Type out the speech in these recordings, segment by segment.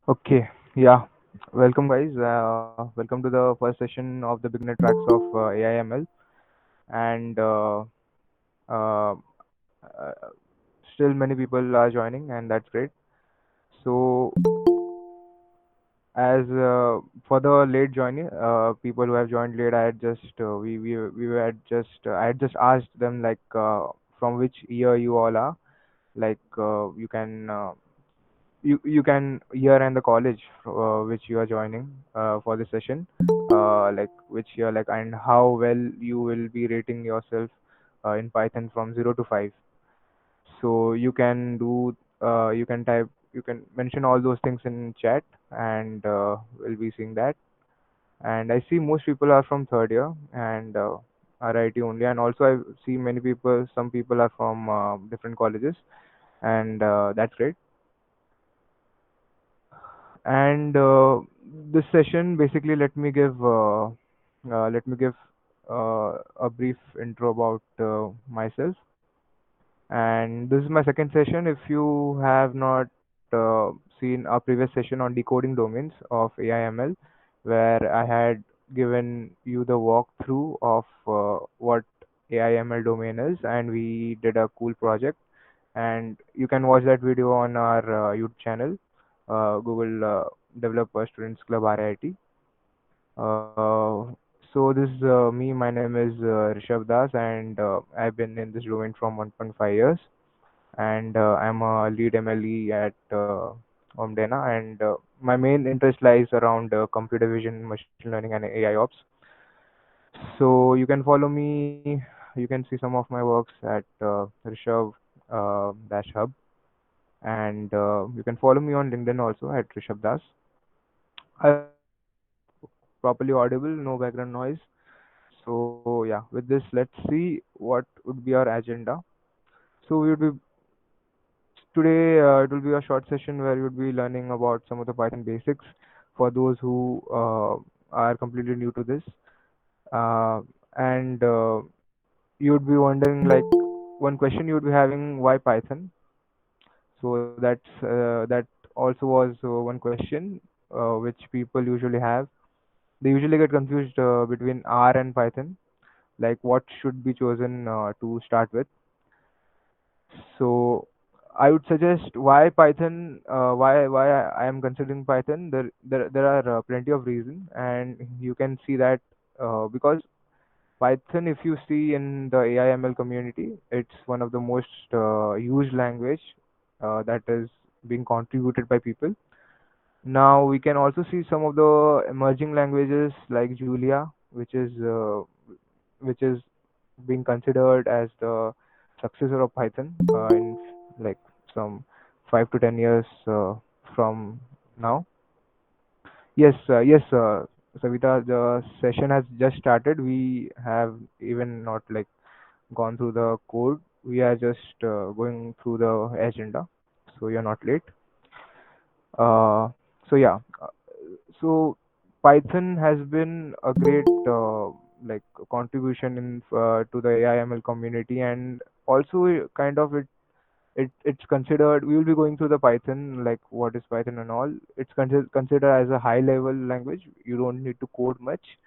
Okay, yeah. Welcome, guys. Welcome to the first session of the beginner tracks of AIML. And uh, Still, many people are joining, and that's great. So, as for the late joining, people who have joined late, I had just we had just I had just asked them like from which year you all are. Like you can year and the college which you are joining for this session, like which year, like, and how well you will be rating yourself in Python from 0 to 5. So you can type, you can mention all those things in chat, and we'll be seeing that. And I see most people are from third year and RIT only, and also I see many people, some people are from different colleges, and that's great. And this session, basically, let me give a brief intro about myself. And this is my second session. If you have not seen our previous session on decoding domains of AIML, where I had given you the walkthrough of what AIML domain is, and we did a cool project, and you can watch that video on our YouTube channel, Google Developer Students Club RIT. Uh, so this is me. My name is Rishabh Das, and I've been in this domain from 1.5 years, and I'm a lead MLE at Omdena, and my main interest lies around computer vision, machine learning, and AI ops. So you can follow me. You can see some of my works at Rishabh Dash Hub, and you can follow me on LinkedIn also at Rishabh Das. I hope I'm properly audible, no background noise. So yeah, with this, let's see what would be our agenda. So we would be today. It will be a short session where we would be learning about some of the Python basics for those who are completely new to this. And You would be wondering, like, one question you would be having, why Python? So that also was one question which people usually have. They usually get confused between R and Python, like what should be chosen to start with. So I would suggest why Python, why I am considering Python. There are plenty of reasons, and you can see that because Python, if you see in the AIML community, it's one of the most used language that is being contributed by people. Now we can also see some of the emerging languages like Julia, which is being considered as the successor of Python in like some 5 to 10 years from now. Yes, Savita, the session has just started. We have even not like gone through the code. We are just going through the agenda, so you're not late. Uh, so yeah, so Python has been a great like contribution in to the AIML community, and also kind of it's considered. We will be going through the Python, like what is Python and all. It's considered as a high level language. You don't need to code much.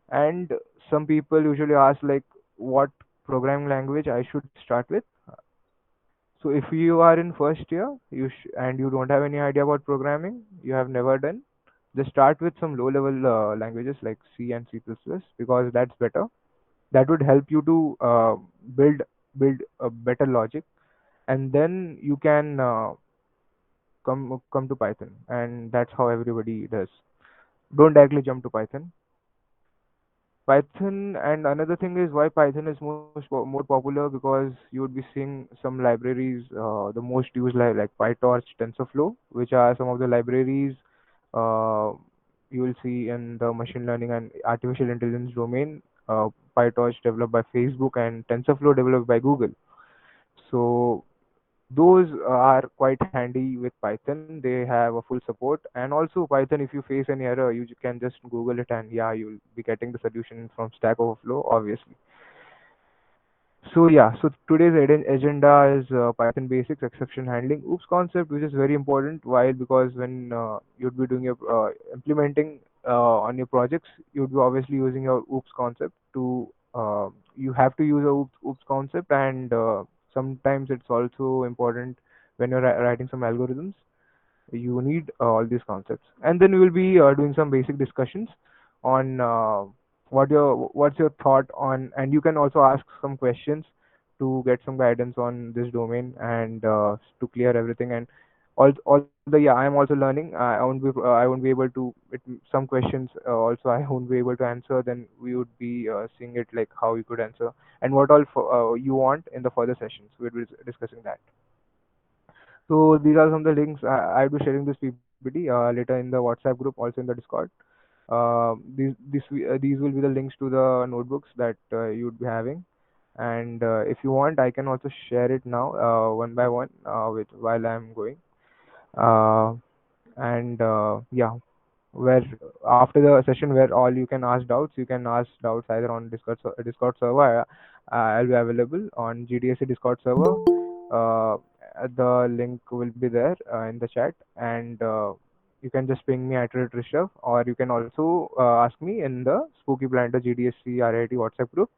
And some people usually ask like what programming language I should start with. So if you are in first year, and you don't have any idea about programming, you have never done, just start with some low level languages like C and C++, because that's better. That would help you to build build a better logic, and then you can come to Python, and that's how everybody does. Don't directly jump to Python. Python, and another thing is why Python is more popular, because you would be seeing some libraries, the most used like PyTorch, TensorFlow, which are some of the libraries uh, you will see in the machine learning and artificial intelligence domain. PyTorch developed by Facebook and TensorFlow developed by Google. So those are quite handy with Python. They have a full support, and also Python, if you face any error, you can just Google it, and yeah, you'll be getting the solution from Stack Overflow, obviously. So yeah, so today's agenda is Python basics, exception handling, OOPS concept, which is very important. Why? Because when you'd be doing your implementing on your projects, you'd be obviously using your OOPS concept to you have to use a OOPS concept, and sometimes it's also important when you're writing some algorithms. You need all these concepts, and then we will be doing some basic discussions on what's your thought on, and you can also ask some questions to get some guidance on this domain and to clear everything. And although yeah, I am also learning, I won't be able to some questions also I won't be able to answer. Then we would be seeing it like how you could answer and what all you want in the further sessions. We'll be discussing that. So these are some of the links. I'll be sharing this PPT later in the WhatsApp group, also in the Discord. These will be the links to the notebooks that you would be having. And if you want, I can also share it now, one by one, with while I'm going. Uh, and yeah, where after the session where all you can ask doubts, you can ask doubts either on Discord server. I'll be available on GDSC Discord server. The link will be there in the chat, and you can just ping me at Rishabh, or you can also ask me in the Spooky Planter GDSC RIT WhatsApp group,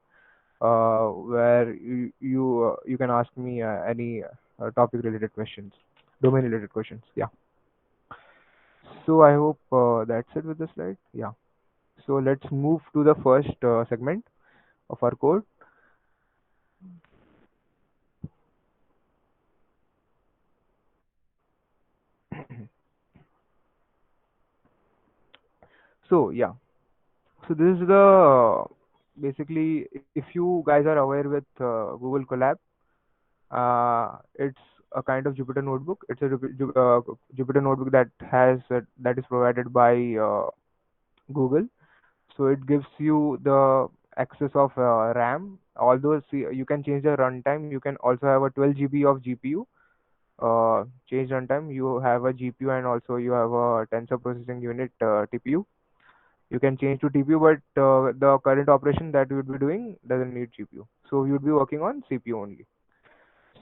where you can ask me any topic related questions, domain related questions. Yeah. So I hope that's it with the slide. Yeah. So let's move to the first segment of our code. So yeah. So this is the basically, if you guys are aware with Google Colab, it's a kind of Jupyter notebook. It's a Jupyter notebook that has that is provided by Google. So it gives you the access of RAM. Although see, you can change the runtime. You can also have a 12 GB of GPU. Change runtime. You have a GPU, and also you have a tensor processing unit TPU. You can change to TPU, but the current operation that you would be doing doesn't need GPU. So you would be working on CPU only.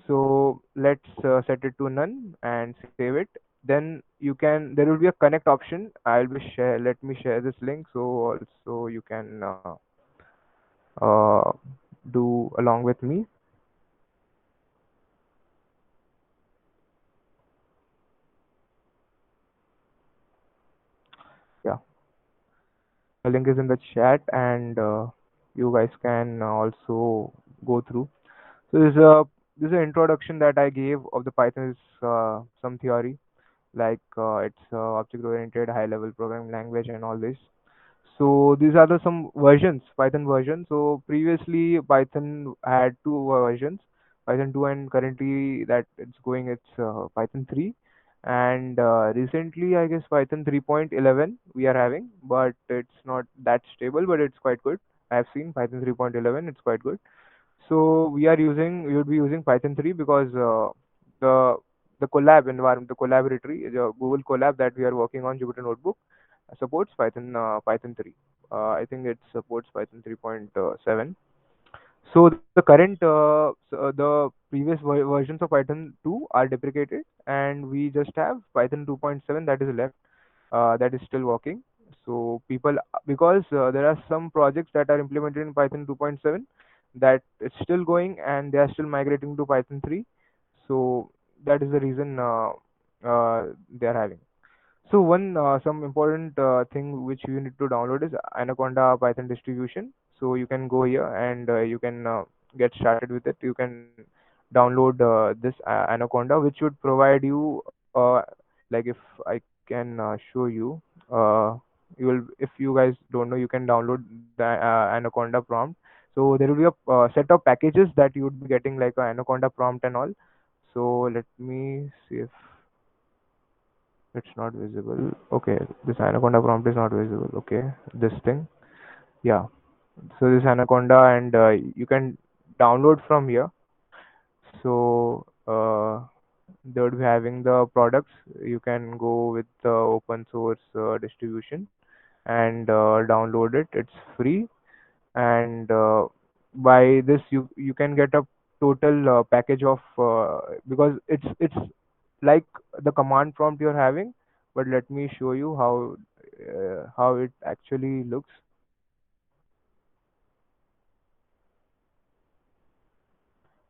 So let's set it to none and save it. Then there will be a connect option. Let me share this link so also you can uh, do along with me. Yeah, the link is in the chat, and you guys can also go through. So this is an introduction that I gave of the Python's some theory, like it's object-oriented, high-level programming language, and all this. So these are the some versions, Python versions. So previously Python had two versions, Python 2, and currently that it's going, it's Python 3. And recently I guess Python 3.11 we are having, but it's not that stable, but it's quite good. I have seen Python 3.11, it's quite good. So we would be using Python 3 because the the collab environment, the collaboratory, the Google Colab that we are working on, Jupyter Notebook, supports Python 3. I think it supports Python 3.7. So the current the previous versions of Python 2 are deprecated, and we just have Python 2.7 that is left, that is still working. So people, because there are some projects that are implemented in Python 2.7 that it's still going, and they are still migrating to Python 3. So that is the reason they are having. So one some important thing which you need to download is Anaconda Python distribution. So you can go here, and you can get started with it. You can download this Anaconda, which would provide you like, if I can show you, you will, if you guys don't know, you can download the Anaconda prompt. So there will be a set of packages that you would be getting, like a Anaconda prompt and all. So let me see if it's not visible. Okay, this Anaconda prompt is not visible. Okay, this thing. Yeah. So this Anaconda, and you can download from here. So they would be having the products. You can go with the open source distribution and download it. It's free, and by this you can get a total package of because it's like the command prompt you're having, but let me show you how it actually looks.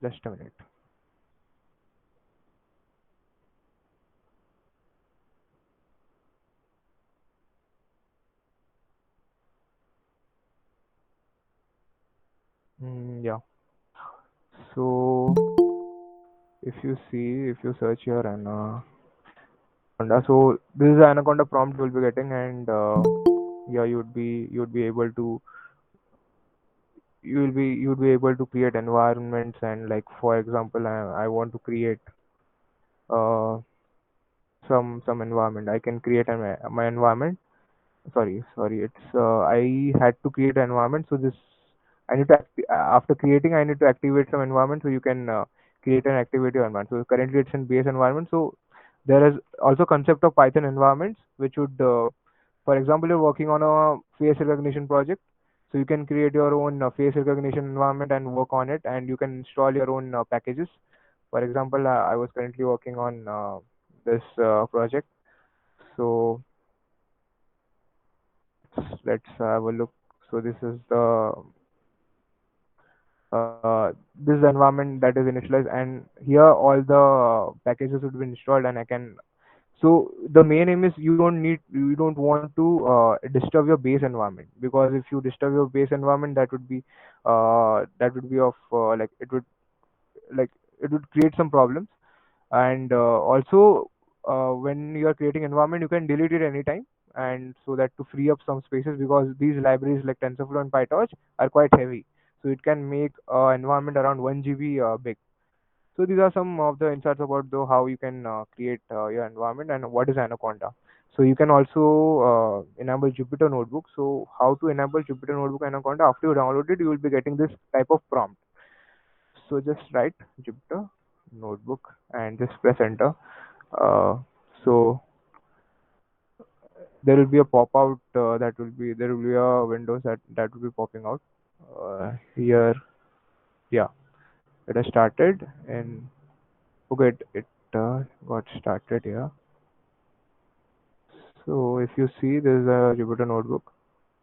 Just a minute. Yeah. So if you search here Anaconda, so this is the Anaconda prompt you'll be getting, and yeah, you'd be able to you'd be able to create environments, and like for example, I want to create uh some environment. I can create my environment. Sorry, it's I had to create an environment. So this I need to after creating, I need to activate some environment, so you can create and activate your environment. So currently it's in base environment. So there is also concept of Python environments, which would for example, you're working on a face recognition project, so you can create your own face recognition environment and work on it, and you can install your own packages. For example, I was currently working on this project. So let's have a look. So this is the this is the environment that is initialized, and here all the packages would be installed, and I can. So the main aim is you don't want to disturb your base environment, because if you disturb your base environment, that would be of like it would create some problems. And also when you are creating environment, you can delete it anytime, and so that to free up some spaces, because these libraries like TensorFlow and PyTorch are quite heavy, so it can make environment around 1 GB big. So these are some of the insights about how you can create your environment and what is Anaconda. So you can also enable Jupyter Notebook. So how to enable Jupyter Notebook Anaconda? After you download it, you will be getting this type of prompt. So just write Jupyter Notebook and just press enter. Uh, so there will be a pop out there will be a windows that will be popping out here. Yeah, it has started, and okay, it got started here. So if you see, there's a Jupyter notebook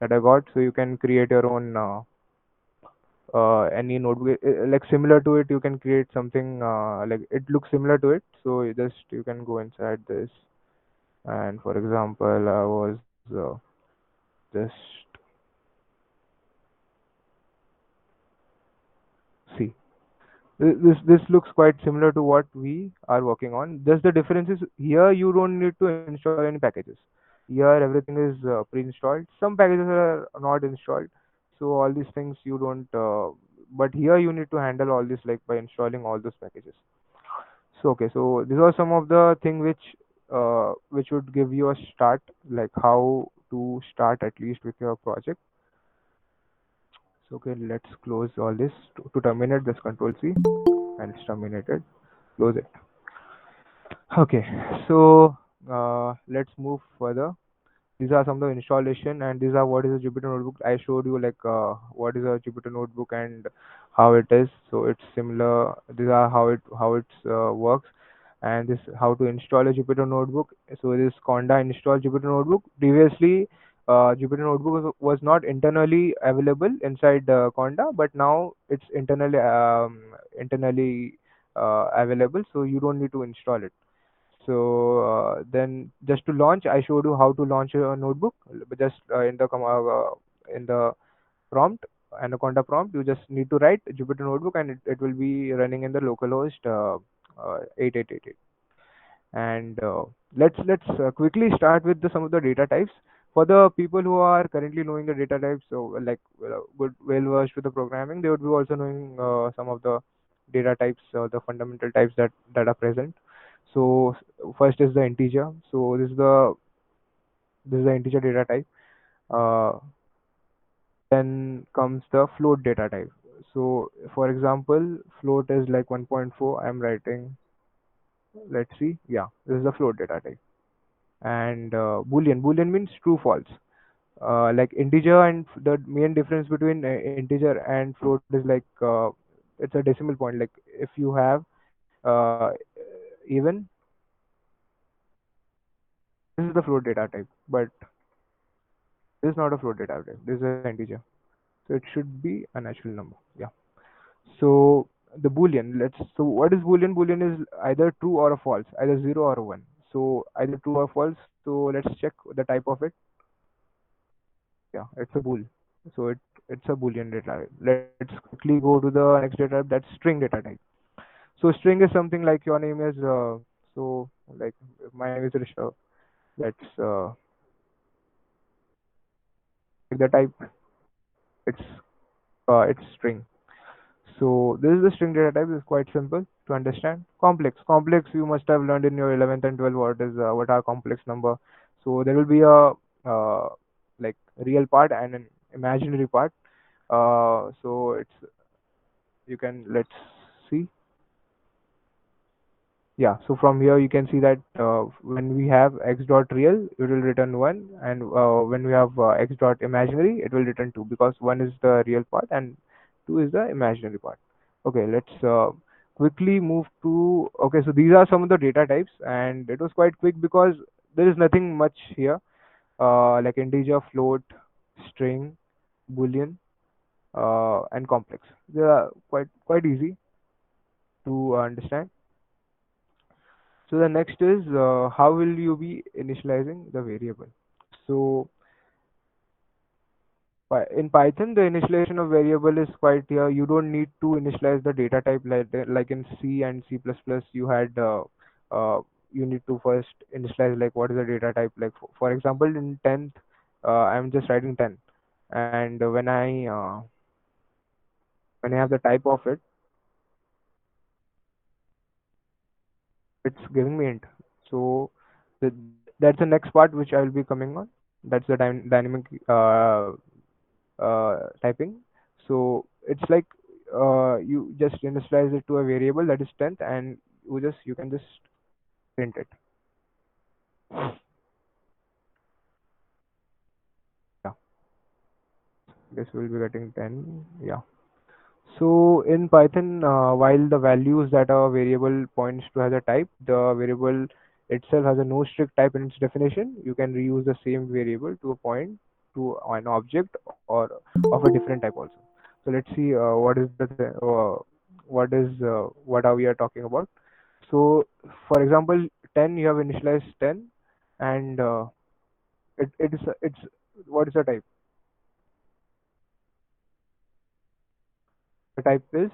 that I got, so you can create your own any notebook like similar to it. You can create something like it looks similar to it. So you can go inside this, and for example, I was just see. This looks quite similar to what we are working on. Just the difference is here you don't need to install any packages. Here everything is pre-installed. Some packages are not installed, so all these things you don't. But here you need to handle all this like by installing all those packages. So okay, so these are some of the thing which would give you a start, like how to start at least with your project. So okay, let's close all this to terminate this control C, and it's terminated. Close it. Okay, so let's move further. These are some of the installation, and these are what is a Jupyter notebook. I showed you like what is a Jupyter notebook and how it is. So it's similar. These are how it works, and this how to install a Jupyter notebook. So this Conda install Jupyter notebook. Previously, Jupyter notebook was not internally available inside Conda, but now it's internally available. So you don't need to install it. So then just to launch, I showed you how to launch a notebook. But just in the prompt, Anaconda prompt, you just need to write Jupyter notebook, and it will be running in the localhost 8888. And let's quickly start with some of the data types. For the people who are currently knowing the data types, so like good well versed with the programming, they would be also knowing some of the data types, the fundamental types that are present. So first is the integer. So this is the integer data type. Uh, then comes the float data type. So for example, float is like 1.4. I'm writing. Let's see. Yeah, this is the float data type. And boolean means true false. Like integer and the main difference between integer and float is like it's a decimal point. Like if you have even, this is the float data type, but this is not a float data type. This is an integer, so it should be a natural number. Yeah. So the boolean. So what is boolean? Boolean is either true or a false, either zero or a one. So either true or false. So let's check the type of it. Yeah, it's a bool. So it's a boolean data type. Let's quickly go to the next data type. That's string data type. So string is something like your name is so like my name is Rishabh. That's like the type. It's it's string. So this is the string data type. It's quite simple to understand. Complex. Complex you must have learned in your 11th and 12th what are complex number. So there will be a like real part and an imaginary part. So it's you can let's see. Yeah, so from here you can see that when we have x dot real, it will return 1, and when we have x dot imaginary, it will return 2 because 1 is the real part and 2 is the imaginary part. Okay, let's quickly move to. Okay, so these are some of the data types, and it was quite quick because there is nothing much here, like integer, float, string, boolean, and complex. They are quite easy to understand. So the next is how will you be initializing the variable? So in Python, the initialization of variable is quite here. You don't need to initialize the data type like in C and C++. You had uh, you need to first initialize like what is the data type. Like for example, in 10th, I'm just writing 10, and when I have the type of it, it's giving me int. So the, that's the next part which I will be coming on. That's the dynamic typing. So it's like you just initialize it to a variable that is 10th, and you can just print it. Yeah, guess we'll be getting 10. Yeah. So in Python, while the values that a variable points to has a type, the variable itself has a no strict type in its definition. You can reuse the same variable to a point to an object or of a different type also. So let's see what are we are talking about. So for example, 10 you have initialized 10, and it's what is the type? The type is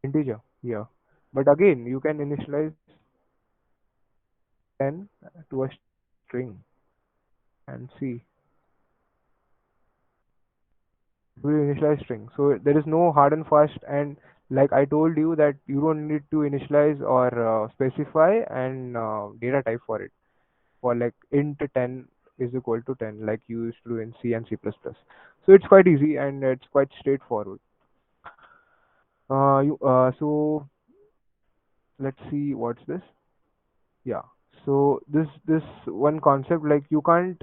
integer here. But again, you can initialize 10 to a string and see. We initialize string. So there is no hard and fast, and like I told you that you don't need to initialize or specify an data type for it. For like int 10 is equal to 10 like you used to do in C and C++. So it's quite easy and it's quite straightforward. So let's see what's this. Yeah. So this one concept, like you can't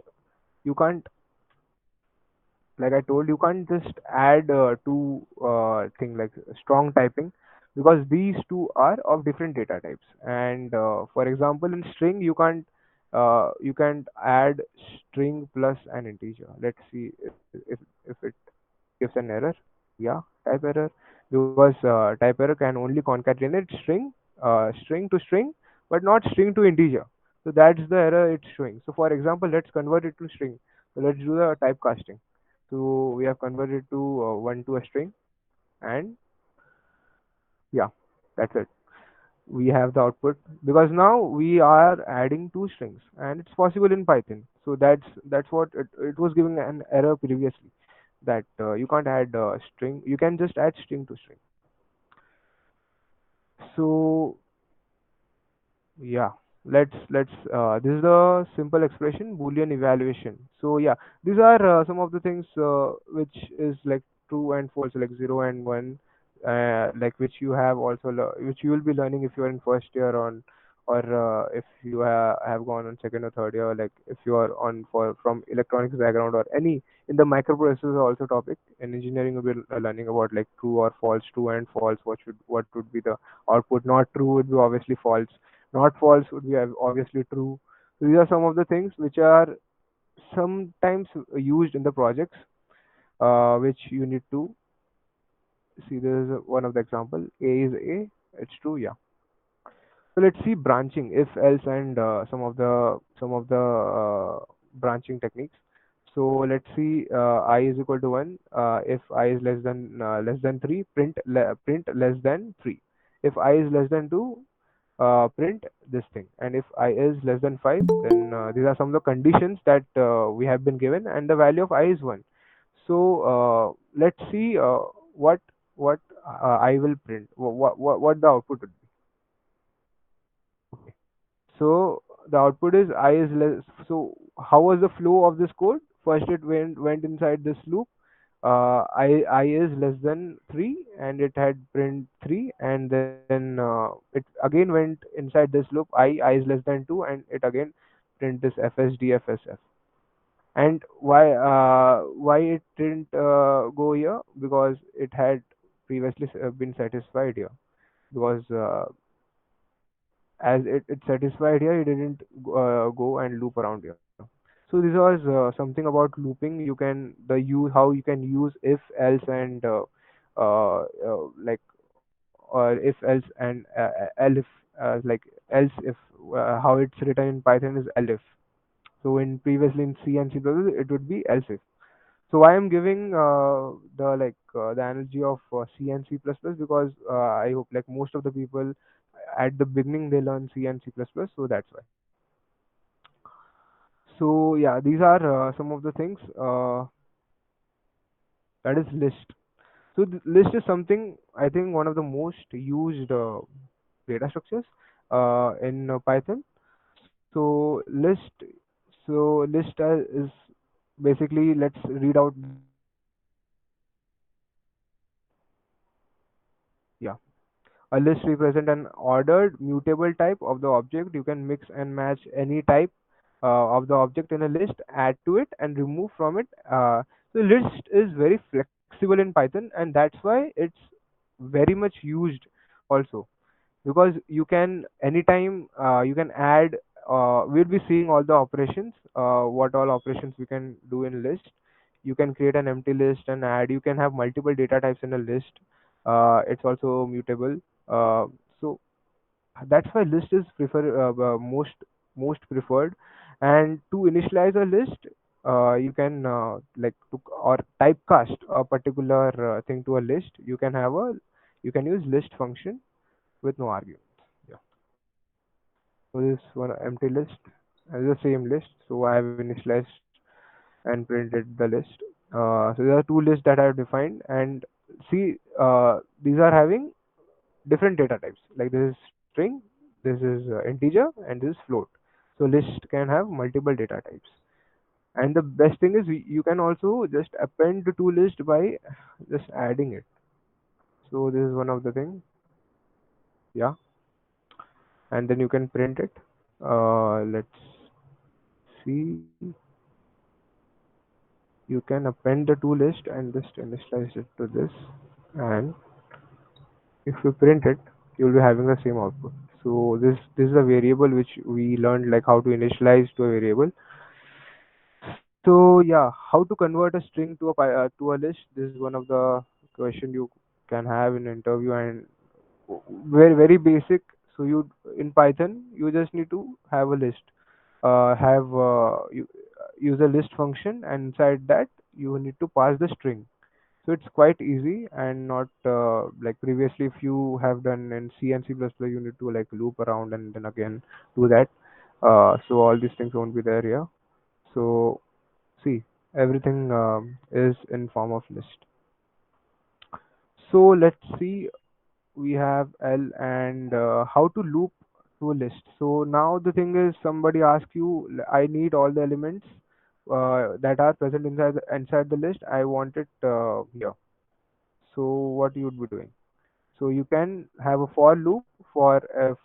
like I told, you can't just add two thing like strong typing, because these two are of different data types. And for example, in string you can't add string plus an integer. Let's see if it gives an error. Yeah, type error, because type error can only concatenate string to string, but not string to integer. So that's the error it's showing. So for example, let's convert it to string. So let's do the typecasting. So we have converted to one to a string, and yeah, that's it. We have the output because now we are adding two strings, and it's possible in Python. So that's what it was giving an error previously, that you can't add string. You can just add string to string. So yeah, let's this is the simple expression boolean evaluation. So yeah, these are some of the things which is like true and false, like 0 and 1, like which you have also which you will be learning if you are in first year or if you have gone on second or third year, like if you are on for from electronics background or any in the microprocessors also topic in engineering, we'll be learning about like true or false, true and false. What would be the output? Not true would be obviously false. Not false would be obviously true. So these are some of the things which are sometimes used in the projects, which you need to see. This is one of the example. A is A. It's true. Yeah. So let's see branching, if else, and some of the branching techniques. So let's see I is equal to 1. If I is less than 3, print less than 3. If I is less than 2, print this thing. And if I is less than 5, then these are some of the conditions that we have been given, and the value of I is 1. So let's see what I will print. What the output would be. Okay. So the output is I is less. So how was the flow of this code? First, it went inside this loop. I is less than 3, and it had print 3, and then it again went inside this loop. I is less than 2, and it again print this FSD. And why it didn't go here? Because it had previously been satisfied here. Because as it satisfied here, it didn't go and loop around here. So this was something about looping. You can the use how you can use if else and like or if else and elif, like else if, how it's written in Python is elif. So in previously in C and C++ it would be else if. So why I'm giving the analogy of C and C++ because I hope like most of the people at the beginning they learn C and C++, so that's why. So yeah, these are some of the things. That is list. So list is something I think one of the most used data structures in Python. So list is basically, let's read out the definition. Yeah. A list represent an ordered mutable type of the object. You can mix and match any type of the object in a list, add to it, and remove from it. The list is very flexible in Python, and that's why it's very much used also, because you can anytime you can add. We'll be seeing all the operations, what all operations we can do in list. You can create an empty list and add. You can have multiple data types in a list. It's also mutable. So that's why list is most preferred. And to initialize a list, you can like to or typecast a particular thing to a list. You can use list function with no arguments. Yeah. So this one empty list is the same list. So I have initialized and printed the list. So there are two lists that I have defined, and see, these are having different data types. Like this is string, this is integer, and this is float. So list can have multiple data types. And the best thing is you can also just append to list by just adding it. So this is one of the thing. Yeah. And then you can print it. Let's see. You can append the to list and just initialize it to this, and if you print it, you'll be having the same output. So this is a variable which we learned, like how to initialize to a variable. So yeah, how to convert a string to to a list. This is one of the question you can have in interview, and very basic. So you in Python you just need to have a list. Have you use a list function, and inside that you need to pass the string. So it's quite easy and not like previously if you have done in C and C++, you need to like loop around and then again do that. So all these things won't be there here. So see, everything is in form of list. So let's see, we have L and how to loop to a list. So now the thing is, somebody asks you, I need all the elements that are present inside the list. I want it here. So what you would be doing? So you can have a for loop for if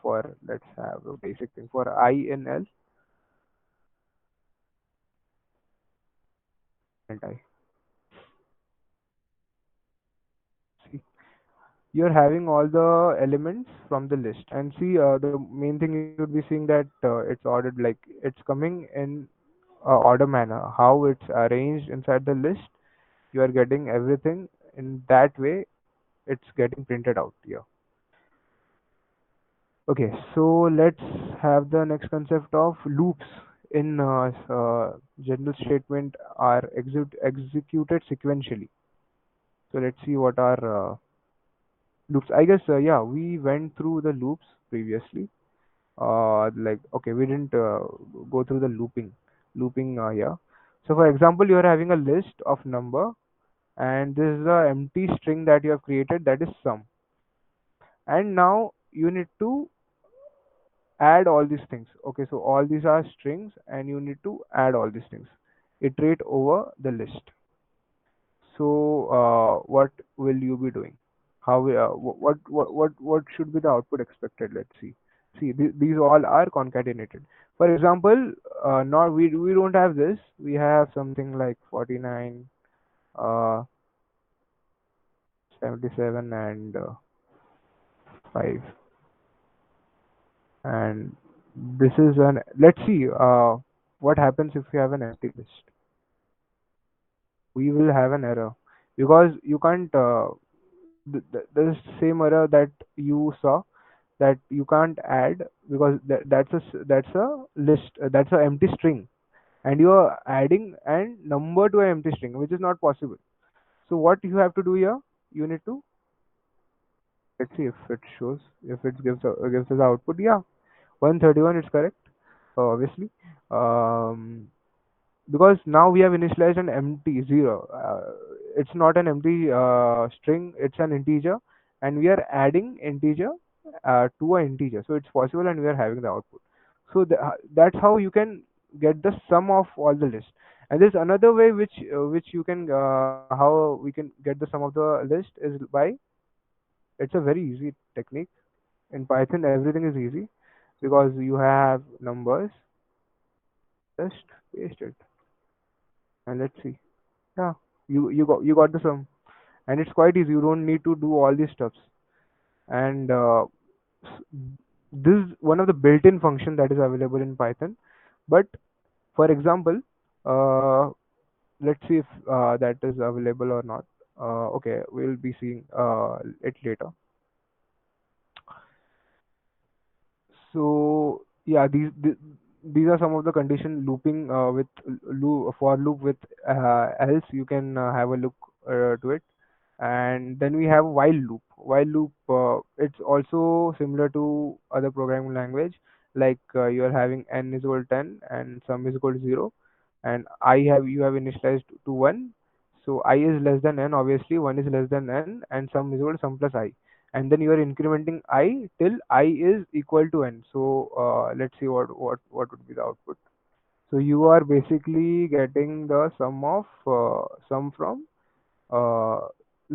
for let's have a basic thing for I in L and I. See, you're having all the elements from the list, and see the main thing you would be seeing that it's ordered like it's coming in order manner. How it's arranged inside the list, you are getting everything in that way. It's getting printed out here. Okay, so let's have the next concept of loops in general statement are executed sequentially. So let's see what are loops. I guess yeah, we went through the loops previously. Like okay, we didn't go through the looping here. So for example, you are having a list of number, and this is the empty string that you have created, that is sum. And now you need to add all these things. Okay, so all these are strings and you need to add all these things, iterate over the list. So what will you be doing? How what should be the output expected? Let's see. See, these all are concatenated. For example, not we don't have this. We have something like 49, uh 77 and 5. And this is an, let's see what happens if you have an empty list. We will have an error because you can't the same error that you saw, that you can't add because that's a list, that's a empty string, and you are adding an number to an empty string, which is not possible. So what you have to do here, you need to, let's see if it shows, if it gives us output. Yeah, 131 is correct, obviously. um because now we have initialized an empty zero. It's not an empty string, it's an integer, and we are adding integer to an integer, so it's possible, and we are having the output. So that's how you can get the sum of all the list. And there's another way which you can how we can get the sum of the list is by, it's a very easy technique. In Python everything is easy because you have numbers, just paste it, and let's see. Yeah, you got the sum, and it's quite easy. You don't need to do all these stuffs. And s- this is one of the built-in function that is available in Python. But for example, uh, let's see if that is available or not. Okay, we'll be seeing it later. So yeah, these are some of the condition looping with for loop with else. You can have a look to it. And then we have while loop. While loop, it's also similar to other programming language, like you are having n is equal to 10 and sum is equal to 0, and I have you have initialized to 1. So I is less than n, obviously 1 is less than n, and sum is equal to sum plus I. And then you are incrementing I till I is equal to n. So let's see what would be the output. So you are basically getting the sum from uh,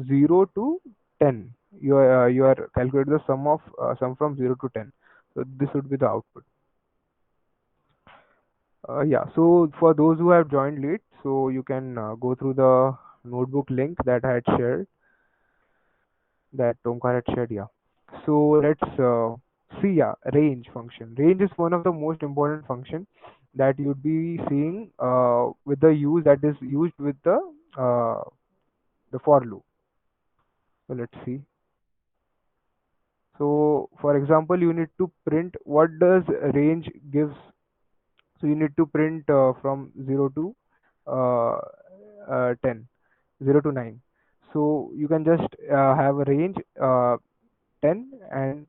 0 to 10. You are calculating the sum from 0 to 10. So this would be the output. Yeah. So for those who have joined late, so you can go through the notebook link that I had shared, that Tomkar had shared. Yeah. So let's see. Yeah, range function. Range is one of the most important function that you'd be seeing with the use that is used with the for loop. So let's see. So for example, you need to print what does range gives. So you need to print from 0 to 10, 0 to 9. So you can just have a range 10, and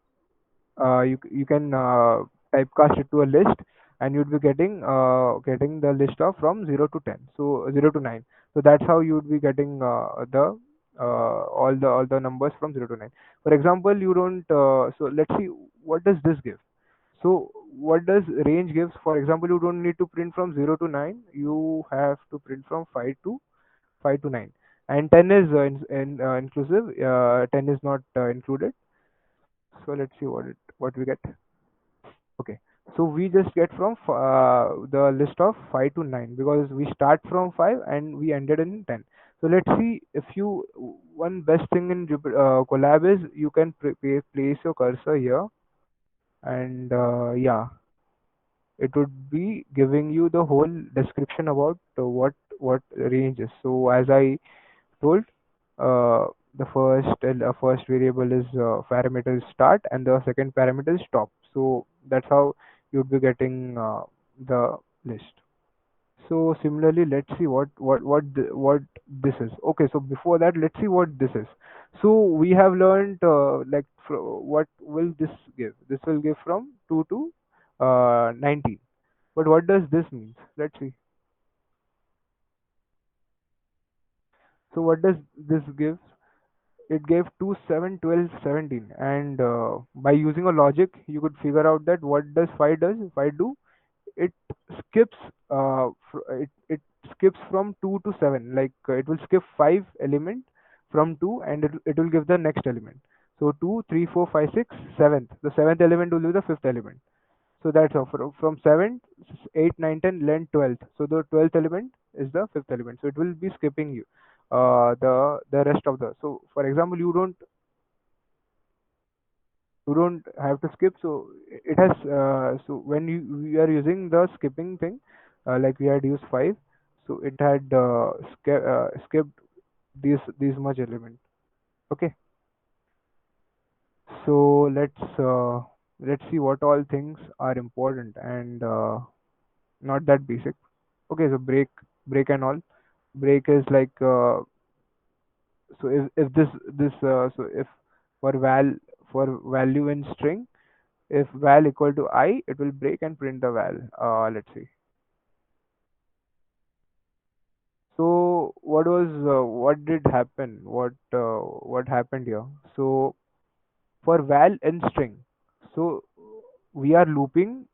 you can typecast it to a list, and you'd be getting the list of from 0 to 10, so 0 to 9. So that's how you would be getting the all the numbers from 0 to 9. For example, you don't so let's see what does this give. So what does range gives? For example, you don't need to print from 0 to 9, you have to print from 5 to 9. and 10 is inclusive. 10 is not included. So let's see what we get. Okay. So we just get from the list of 5 to 9 because we start from 5 and we ended in 10. So let's see if you one best thing in collab is you can place your cursor here, and yeah, it would be giving you the whole description about what range is. So as I told, uh, the first variable is parameter is start and the second parameter is stop. So that's how you'd be getting the list. So similarly, let's see what this is. Okay, so before that, let's see what this is. So we have learned what will this give? This will give from 2 to 19. But what does this mean? Let's see. So what does this give? It gave 2, 7, 12, 17, and by using a logic you could figure out that what does 5 does. 5 do, it skips it skips from 2 to 7, like it will skip 5 element from 2 and it will give the next element. So 2, 3, 4, 5, 6, 7th, the seventh element will be the fifth element. So that's how from 7th, 8, 9, 10, 11, 12th. So the 12th element is the fifth element. So it will be skipping you the rest of the. So for example, you don't have to skip. So it has so when we are using the skipping thing, like we had used 5, so it had skipped these much element. Okay, so let's see what all things are important and not that basic. Okay, so break and all. Break is like so if this so if for for value in string, if val equal to I, it will break and print the val. Let's see. So what did happen? What happened here? So for val in string, so we are looping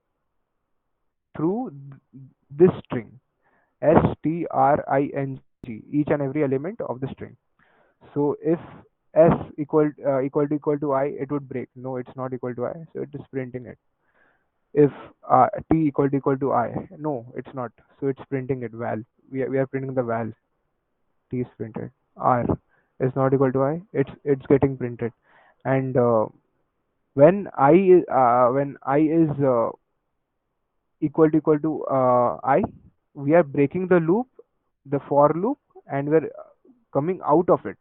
through this string, string, each and every element of the string. So if s equal to I, it would break. No, it's not equal to I, so it is printing it. If t equal to I, no, it's not. So it's printing it val. We are printing the val. T is printed. R is not equal to I. It's getting printed. And when I is equal to I, we are breaking the loop, the for loop, and we're coming out of it.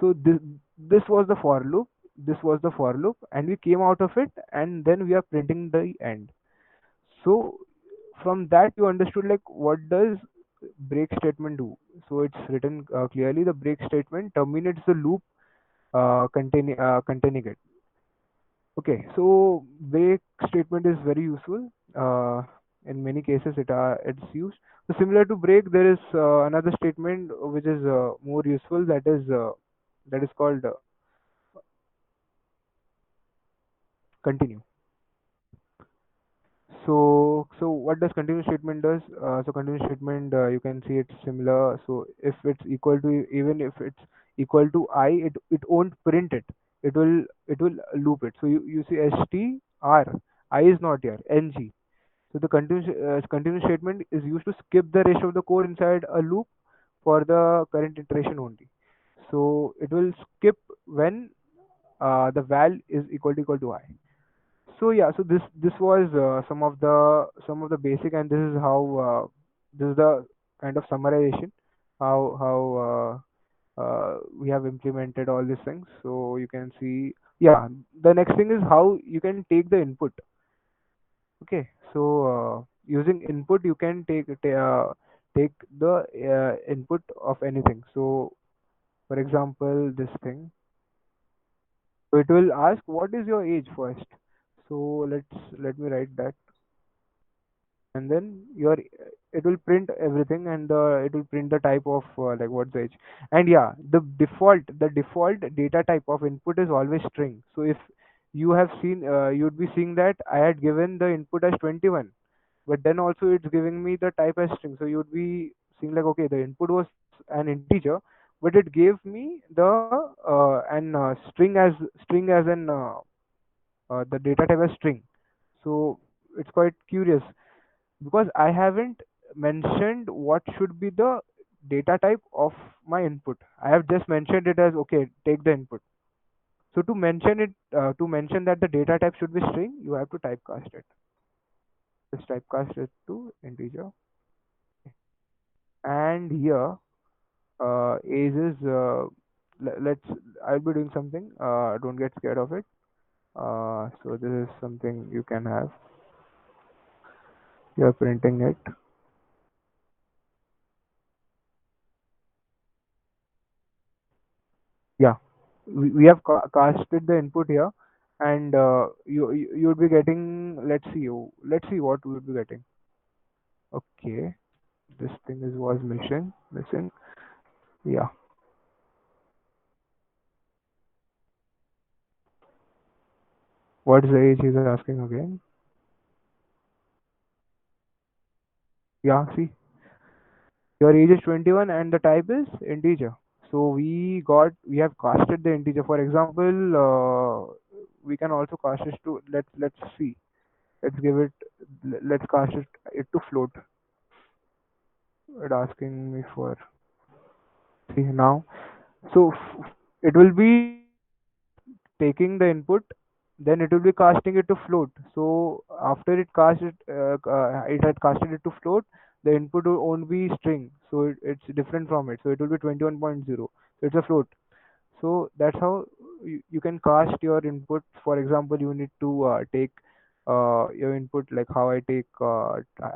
So this was the for loop. This was the for loop, and we came out of it, and then we are printing the end. So from that you understood like what does break statement do. So it's written clearly. The break statement terminates the loop containing it. Okay, so break statement is very useful. In many cases, it's used. So similar to break, there is another statement which is more useful. That is called continue. So what does continue statement does? So continue statement, you can see it's similar. So if it's equal to, even if it's equal to I, it won't print it. It will loop it. So you see str, I is not here, ng. So the continue statement is used to skip the rest of the code inside a loop for the current iteration only. So it will skip when the val is equal to I. So yeah, so this was some of the basic, and this is the kind of summarization how we have implemented all these things. So you can see, yeah, the next thing is how you can take the input. Okay, so using input you can take the input of anything. So for example, this thing. So it will ask what is your age first. So let me write that, and then your it will print everything, and it will print the type of like what's the age. And yeah, the default data type of input is always string. So if you have seen, you'd be seeing that I had given the input as 21, but then also it's giving me the type as string. So you'd be seeing like, okay, the input was an integer, but it gave me the an string as an the data type as string. So it's quite curious because I haven't mentioned what should be the data type of my input. I have just mentioned it as okay, take the input. So to mention that the data type should be string, you have to typecast it. Just typecast it to integer. And here, age is let's. I'll be doing something. Don't get scared of it. So this is something you can have. You're printing it. Yeah, we have casted the input here, and you would be getting. Let's see what we would be getting. Okay, this thing is was missing. Yeah, what's the age he's asking again? Yeah, see, your age is 21 and the type is integer. So we have casted the integer. For example, we can also cast it to let's see. Let's give it. Let's cast it to float. It asking me for see now. So it will be taking the input, then it will be casting it to float. So after it had casted it to float, the input won't be string. So it's different from it. So it will be 21.0. So it's a float. So that's how you can cast your input. For example, you need to take your input like how I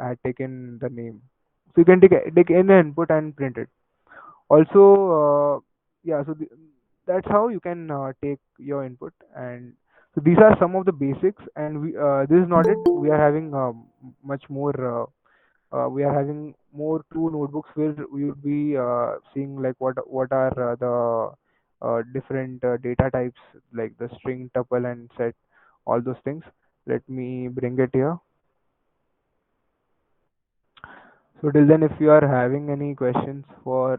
had taken the name. So you can take any input and print it. Also, yeah, that's how you can take your input. And so these are some of the basics, and this is not it. We are having much more. We are having more two notebooks where we would be seeing like what are the different data types like the string, tuple, and set, all those things. Let me bring it here. So till then, if you are having any questions for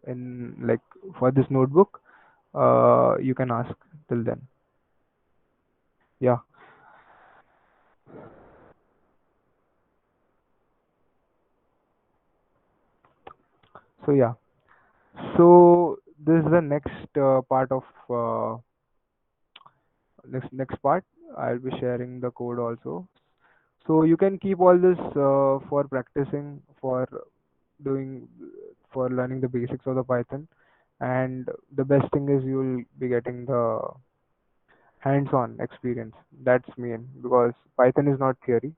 in like for this notebook, you can ask till then. Yeah. So yeah. So this is the next part of next part. I'll be sharing the code also. So you can keep all this for practicing, for doing, for learning the basics of the Python. And the best thing is you'll be getting the hands-on experience. That's main because Python is not theory.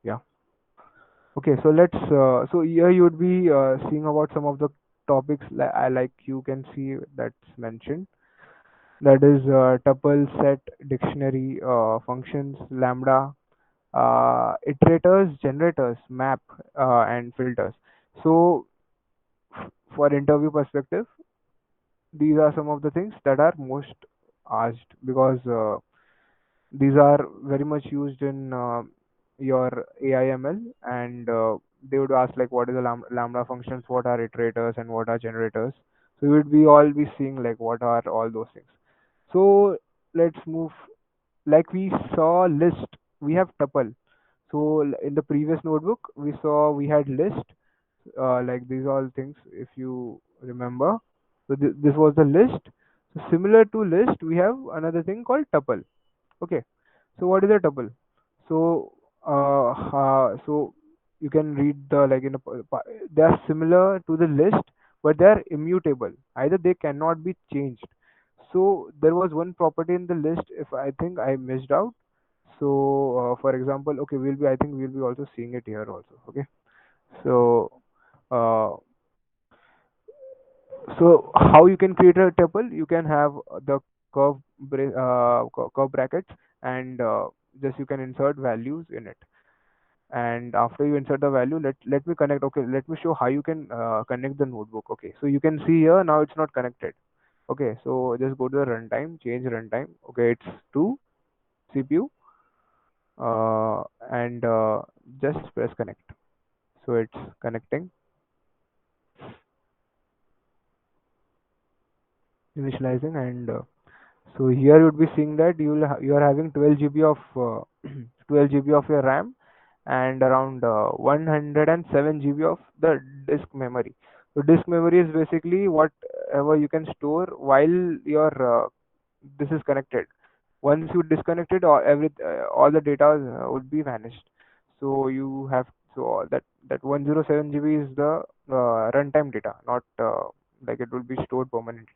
Yeah. Okay, so so here you would be seeing about some of the topics like you can see that's mentioned. That is tuple, set, dictionary, functions, lambda, iterators, generators, map, and filters. So for interview perspective, these are some of the things that are most asked because these are very much used in your AIML, and they would ask like what is the lambda functions, what are iterators, and what are generators. So we would be all be seeing like what are all those things. So let's move. Like we saw list, we have tuple. So in the previous notebook, we saw we had list, like these all things if you remember. So this was the list. So similar to list, we have another thing called tuple. Okay. So what is a tuple? So so you can read the like in a they are similar to the list, but they are immutable. Either they cannot be changed. So there was one property in the list. If I think I missed out. So for example, okay, I think we'll be also seeing it here also. Okay. So uh, so how you can create a tuple? You can have the curve brackets, and just you can insert values in it. And after you insert the value, let me connect. Okay, let me show how you can connect the notebook. Okay, so you can see here now it's not connected. Okay, so just go to the runtime, change runtime. Okay, it's to CPU. and just press connect. So it's connecting, initializing, and so here you would be seeing that you are having 12 GB of 12 GB of your RAM and around 107 GB of the disk memory. So disk memory is basically whatever you can store while your this is connected. Once you disconnect it, all the data would be vanished. So you have so that 107 GB is the runtime data, not like it will be stored permanently.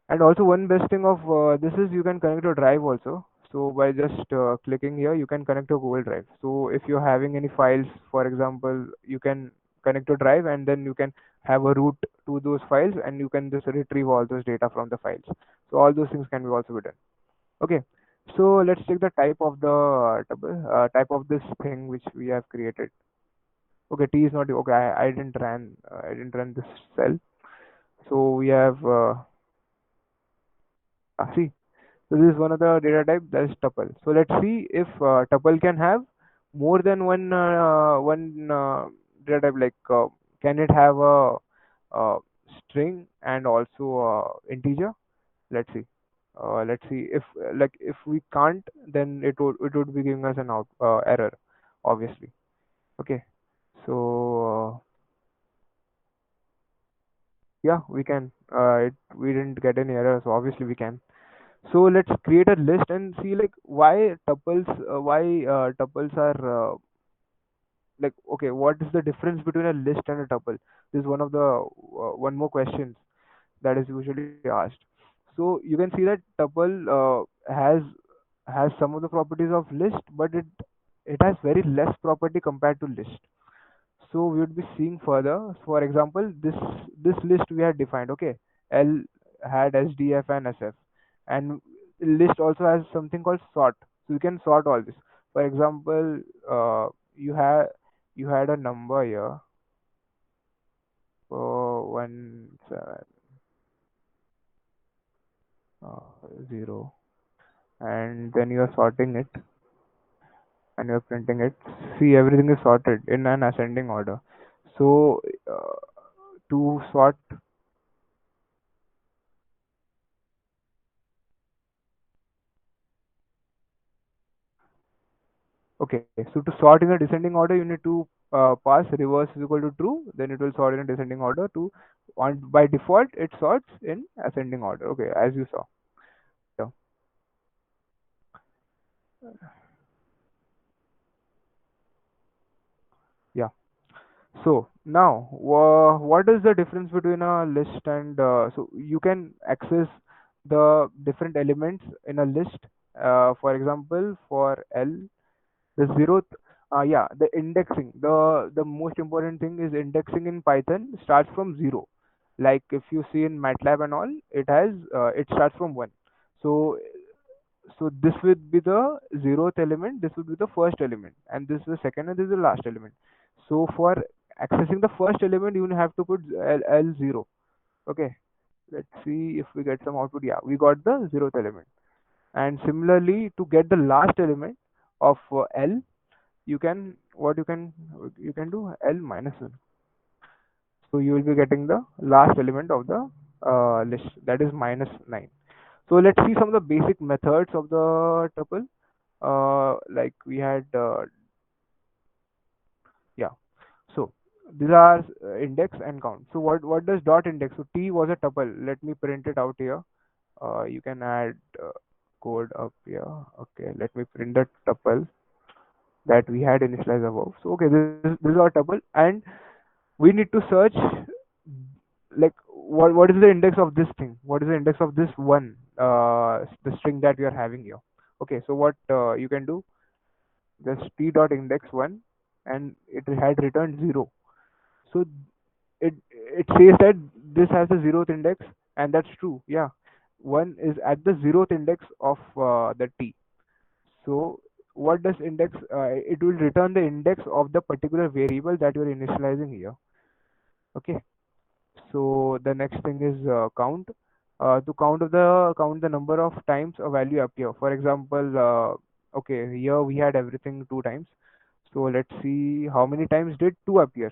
And also one best thing of this is you can connect your drive also. So by just clicking here, you can connect your Google Drive. So if you're having any files, for example, you can connect your drive and then you can have a route to those files and you can just retrieve all those data from the files. So all those things can be also be done. Okay. So let's take the type of the type of this thing which we have created. Okay, T is not okay. I didn't run this cell. So we have see. So this is one of the data type that is tuple. So let's see if tuple can have more than one data type. Like can it have a string and also integer? Let's see. Let's see if like if we can't, then it would be giving us an out error, obviously. Okay. So yeah, we can. We didn't get any error, so obviously we can. So let's create a list and see like why tuples are like okay, what is the difference between a list and a tuple? This is one of the one more questions that is usually asked. So you can see that tuple has some of the properties of list, but it has very less property compared to list. So we would be seeing further. For example, this list we had defined. Okay, L had SDF and SF, and list also has something called sort. So you can sort all this. For example, you had a number here for 17 0, and then you are sorting it and you're printing it. See, everything is sorted in an ascending order. So to sort. Okay, so to sort in a descending order, you need to pass reverse is equal to true, then it will sort in a descending order to on by default it sorts in ascending order. Okay, as you saw. Yeah. Yeah. So now, what is the difference between a list and so you can access the different elements in a list. For example, for L, the zeroth, yeah, the indexing. The most important thing is indexing in Python starts from zero. Like if you see in MATLAB and all, it starts from one. So this would be the zeroth element. This would be the first element, and this is the second, and this is the last element. So for accessing the first element, you have to put L0. Okay. Let's see if we get some output. Yeah, we got the zeroth element. And similarly, to get the last element of L, you can do L minus 1. So you will be getting the last element of the list, that is minus 9. So let's see some of the basic methods of the tuple. Like we had yeah. So these are index and count. So what does dot index? So T was a tuple. Let me print it out here. You can add code up here. Okay, let me print the tuple that we had initialized above. So okay, this is our tuple, and we need to search like what is the index of this thing? What is the index of this one? The string that we are having here. Okay, so what you can do? Just t dot index one, and it had returned 0. So it says that this has the zeroth index, and that's true. Yeah, one is at the zeroth index of the t. So what does index? It will return the index of the particular variable that you are initializing here. Okay. So the next thing is count. To count the number of times a value appear. For example, Okay, here we had everything two times. So let's see how many times did 2 appear.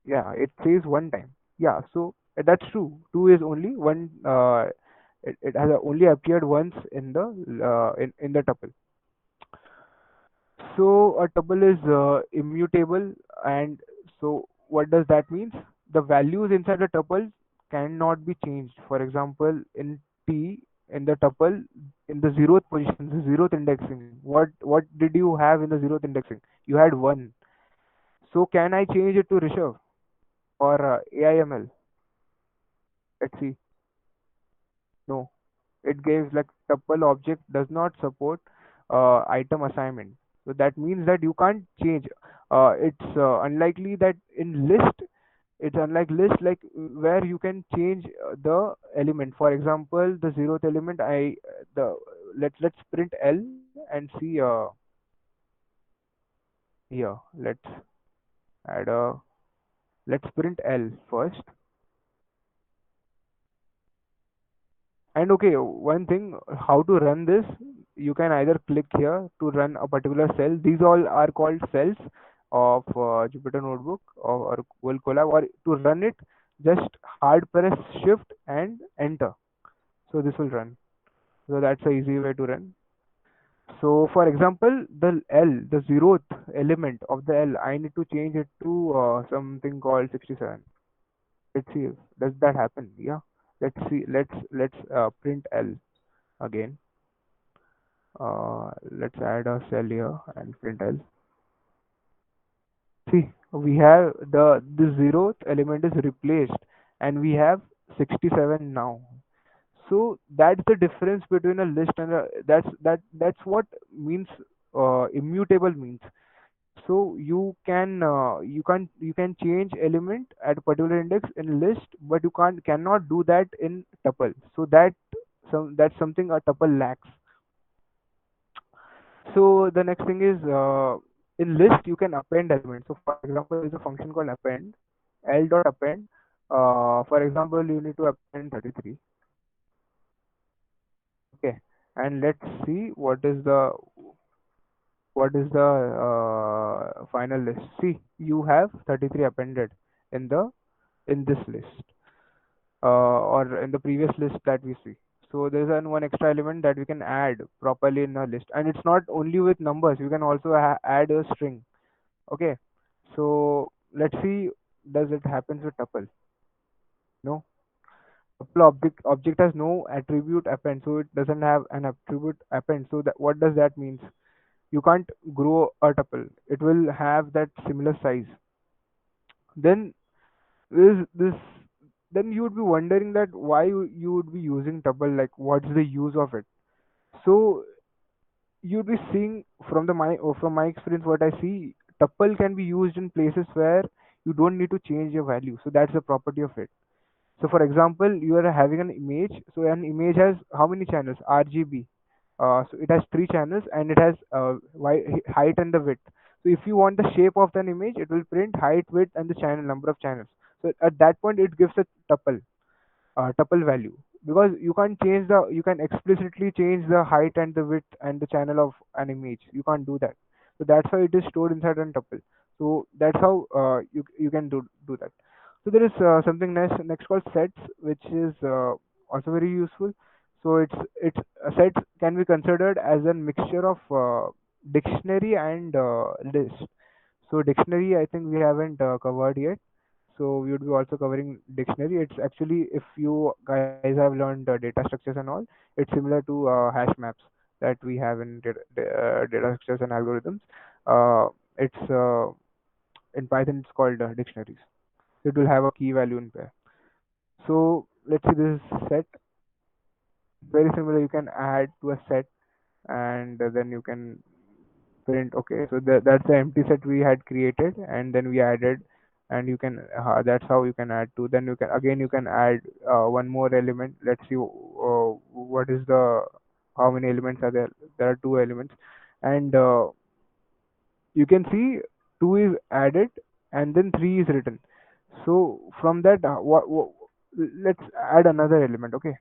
Yeah, it says one time. Yeah, so that's true. 2 is only one. It has only appeared once in the in the tuple. So a tuple is immutable, and so what does that mean? The values inside the tuple cannot be changed. For example, in T, in the tuple, in the zeroth position, the zeroth indexing. What did you have in the zeroth indexing? You had one. So can I change it to Rishabh or AIML? Let's see. No, it gives like tuple object does not support item assignment. So that means that you can't change. It's unlikely that in list, it's unlike list like where you can change the element. For example, the zeroth element, the let's print L and see here. Add a let's print L first. And okay, one thing, how to run this, you can either click here to run a particular cell. These all are called cells of Jupyter Notebook or Google Colab, or to run it, just hard press Shift and Enter. So this will run. So that's a easy way to run. So for example, the L, the zeroth element of the L, I need to change it to something called 67. Let's see if does that happen. Yeah. Let's see. Let's print L again. Let's add a cell here and print L. See, we have the zeroth element is replaced, and we have 67 now. So that's the difference between a list and a that's what means immutable means. So you can change element at a particular index in list, but you cannot do that in tuple. So that's something a tuple lacks. So the next thing is in list you can append elements. So for example, there is a function called append, l dot append. For example, you need to append 33. Okay, and let's see what is the final list. See, you have 33 appended in the in this list or in the previous list that we see. So there's one extra element that we can add properly in a list, and it's not only with numbers. You can also add a string. Okay, so let's see, does it happens with tuple? No, tuple object has no attribute append, so it doesn't have an attribute append. So that what does that means? You can't grow a tuple. It will have that similar size. Then this then you would be wondering that why you would be using tuple, like what's the use of it. So you'd be seeing from my experience, what I see, tuple can be used in places where you don't need to change your value. So that's the property of it. So for example, you are having an image. So an image has how many channels? RGB. So it has three channels, and it has height and the width. So if you want the shape of an image, it will print height, width, and the channel number of channels. So at that point, it gives a tuple value, because you can explicitly change the height and the width and the channel of an image. You can't do that. So that's why it is stored inside a tuple. So that's how you can do that. So there is something next called sets, which is also very useful. So it's sets can be considered as a mixture of dictionary and list. So dictionary, I think we haven't covered yet. So we would be also covering dictionary. It's actually, if you guys have learned data structures and all, it's similar to hash maps that we have in data structures and algorithms. It's in Python, it's called dictionaries. It will have a key value in pair. So let's see, this set, very similar. You can add to a set, and then you can print. Okay, so that's the empty set we had created, and then we added, and you can that's how you can add to. Then you can add one more element. Let's see what is the how many elements are there. There are two elements, and you can see two is added, and then three is written. So from that, let's add another element. Okay,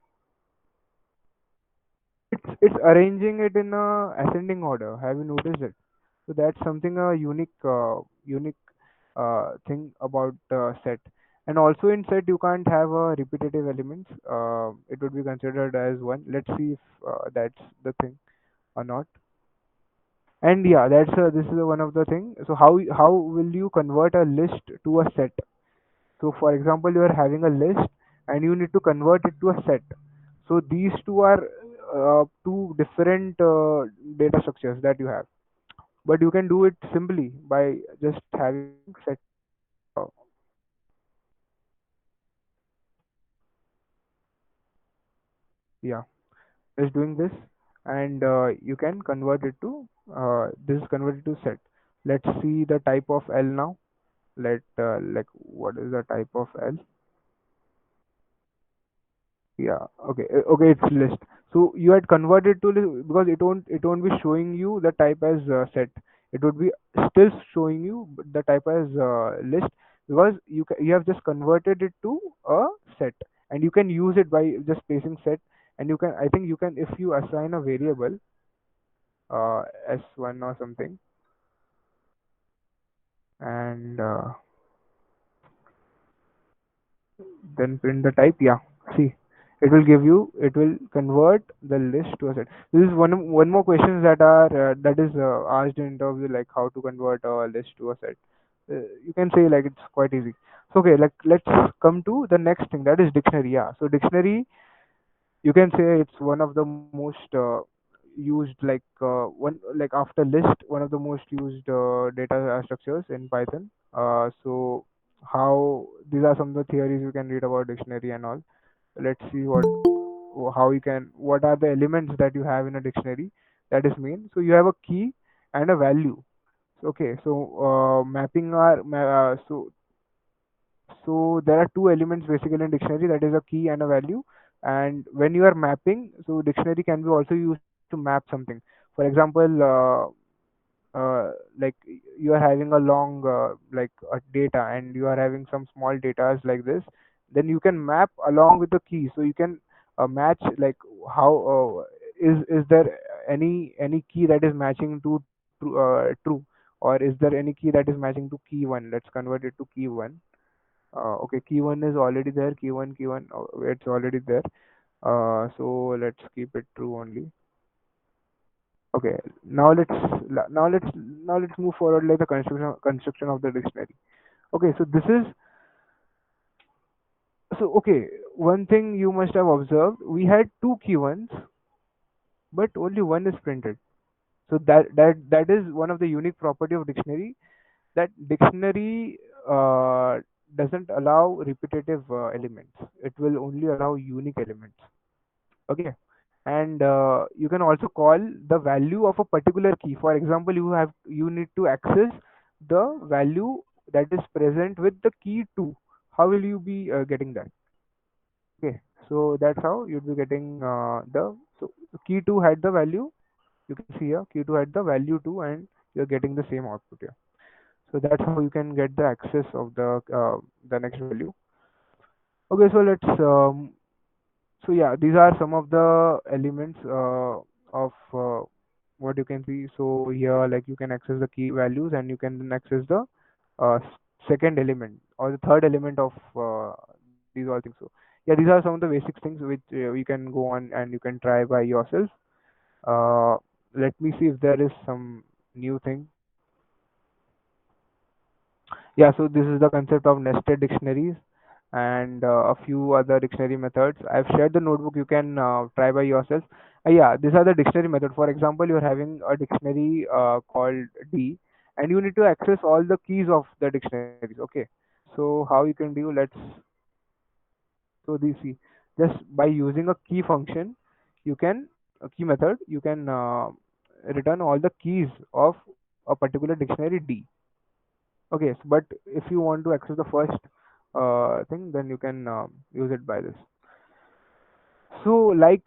it's arranging it in a ascending order. Have you noticed it? So that's something a unique thing about set. And also in set you can't have repetitive elements. It would be considered as one. Let's see if that's the thing or not. And yeah, that's this is one of the thing. So how will you convert a list to a set? So for example, you are having a list and you need to convert it to a set. So these two are two different data structures that you have, but you can do it simply by just having set. Uh, yeah, just doing this, and you can convert it to this is converted to set. Let's see the type of L now. Like what is the type of L? Yeah, okay, okay, it's list. So you had converted to list because it won't be showing you the type as set. It would be still showing you the type as list because you have just converted it to a set, and you can use it by just placing set. And you can, I think you can, if you assign a variable s1 or something, and then print the type. Yeah, see, it will convert the list to a set. This is one more questions that are that is asked in interview, like how to convert a list to a set. You can say like it's quite easy. So okay, like let's come to the next thing, that is dictionary. Yeah, so dictionary, you can say it's one of the most used, like one, like after list, one of the most used data structures in Python. So how these are some of the theories you can read about dictionary and all. Let's see how you can, what are the elements that you have in a dictionary. That is mean, so you have a key and a value. Okay, so mapping are so there are two elements basically in dictionary, that is a key and a value. And when you are mapping, so dictionary can be also used to map something. For example, like you are having a long like a data, and you are having some small data like this, then you can map along with the key. So you can match, like how is there any key that is matching to true, or is there any key that is matching to key one. Let's convert it to key one. Okay, key one is already there. Key one, it's already there. So let's keep it true only. Okay, now let's move forward, like the construction of the dictionary. Okay, so this is so okay. One thing you must have observed: we had two key ones, but only one is printed. So that is one of the unique property of dictionary. That dictionary doesn't allow repetitive elements. It will only allow unique elements. Okay, and you can also call the value of a particular key. For example, you need to access the value that is present with the key 2. How will you be getting that? Okay, so that's how you'd be getting the so key 2 had the value. You can see here key 2 had the value 2, and you're getting the same output here. So that's how you can get the access of the next value. Okay, so let's so yeah, these are some of the elements of what you can see. So here, like you can access the key values, and you can then access the second element or the third element of these all things. So yeah, these are some of the basic things which you can go on and you can try by yourself. Uh, Let me see if there is some new thing. Yeah, so this is the concept of nested dictionaries and a few other dictionary methods. I've shared the notebook, you can try by yourself. Yeah, these are the dictionary method. For example, you're having a dictionary called D, and you need to access all the keys of the dictionaries. Okay, so how you can do, let's, so this see, just by using a key function, you can, a key method, you can return all the keys of a particular dictionary D. Okay, but if you want to access the first thing, then you can use it by this. So, like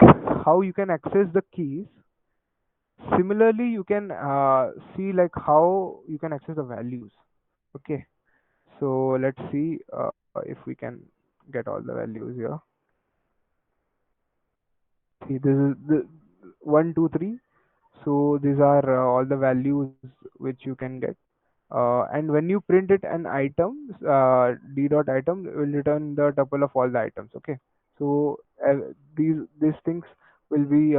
how you can access the keys, similarly, you can see like how you can access the values. Okay, so let's see if we can get all the values here. See, this is the 1, 2, 3. So these are all the values which you can get. And when you print it an item, d dot item will return the tuple of all the items. Okay. So these things will be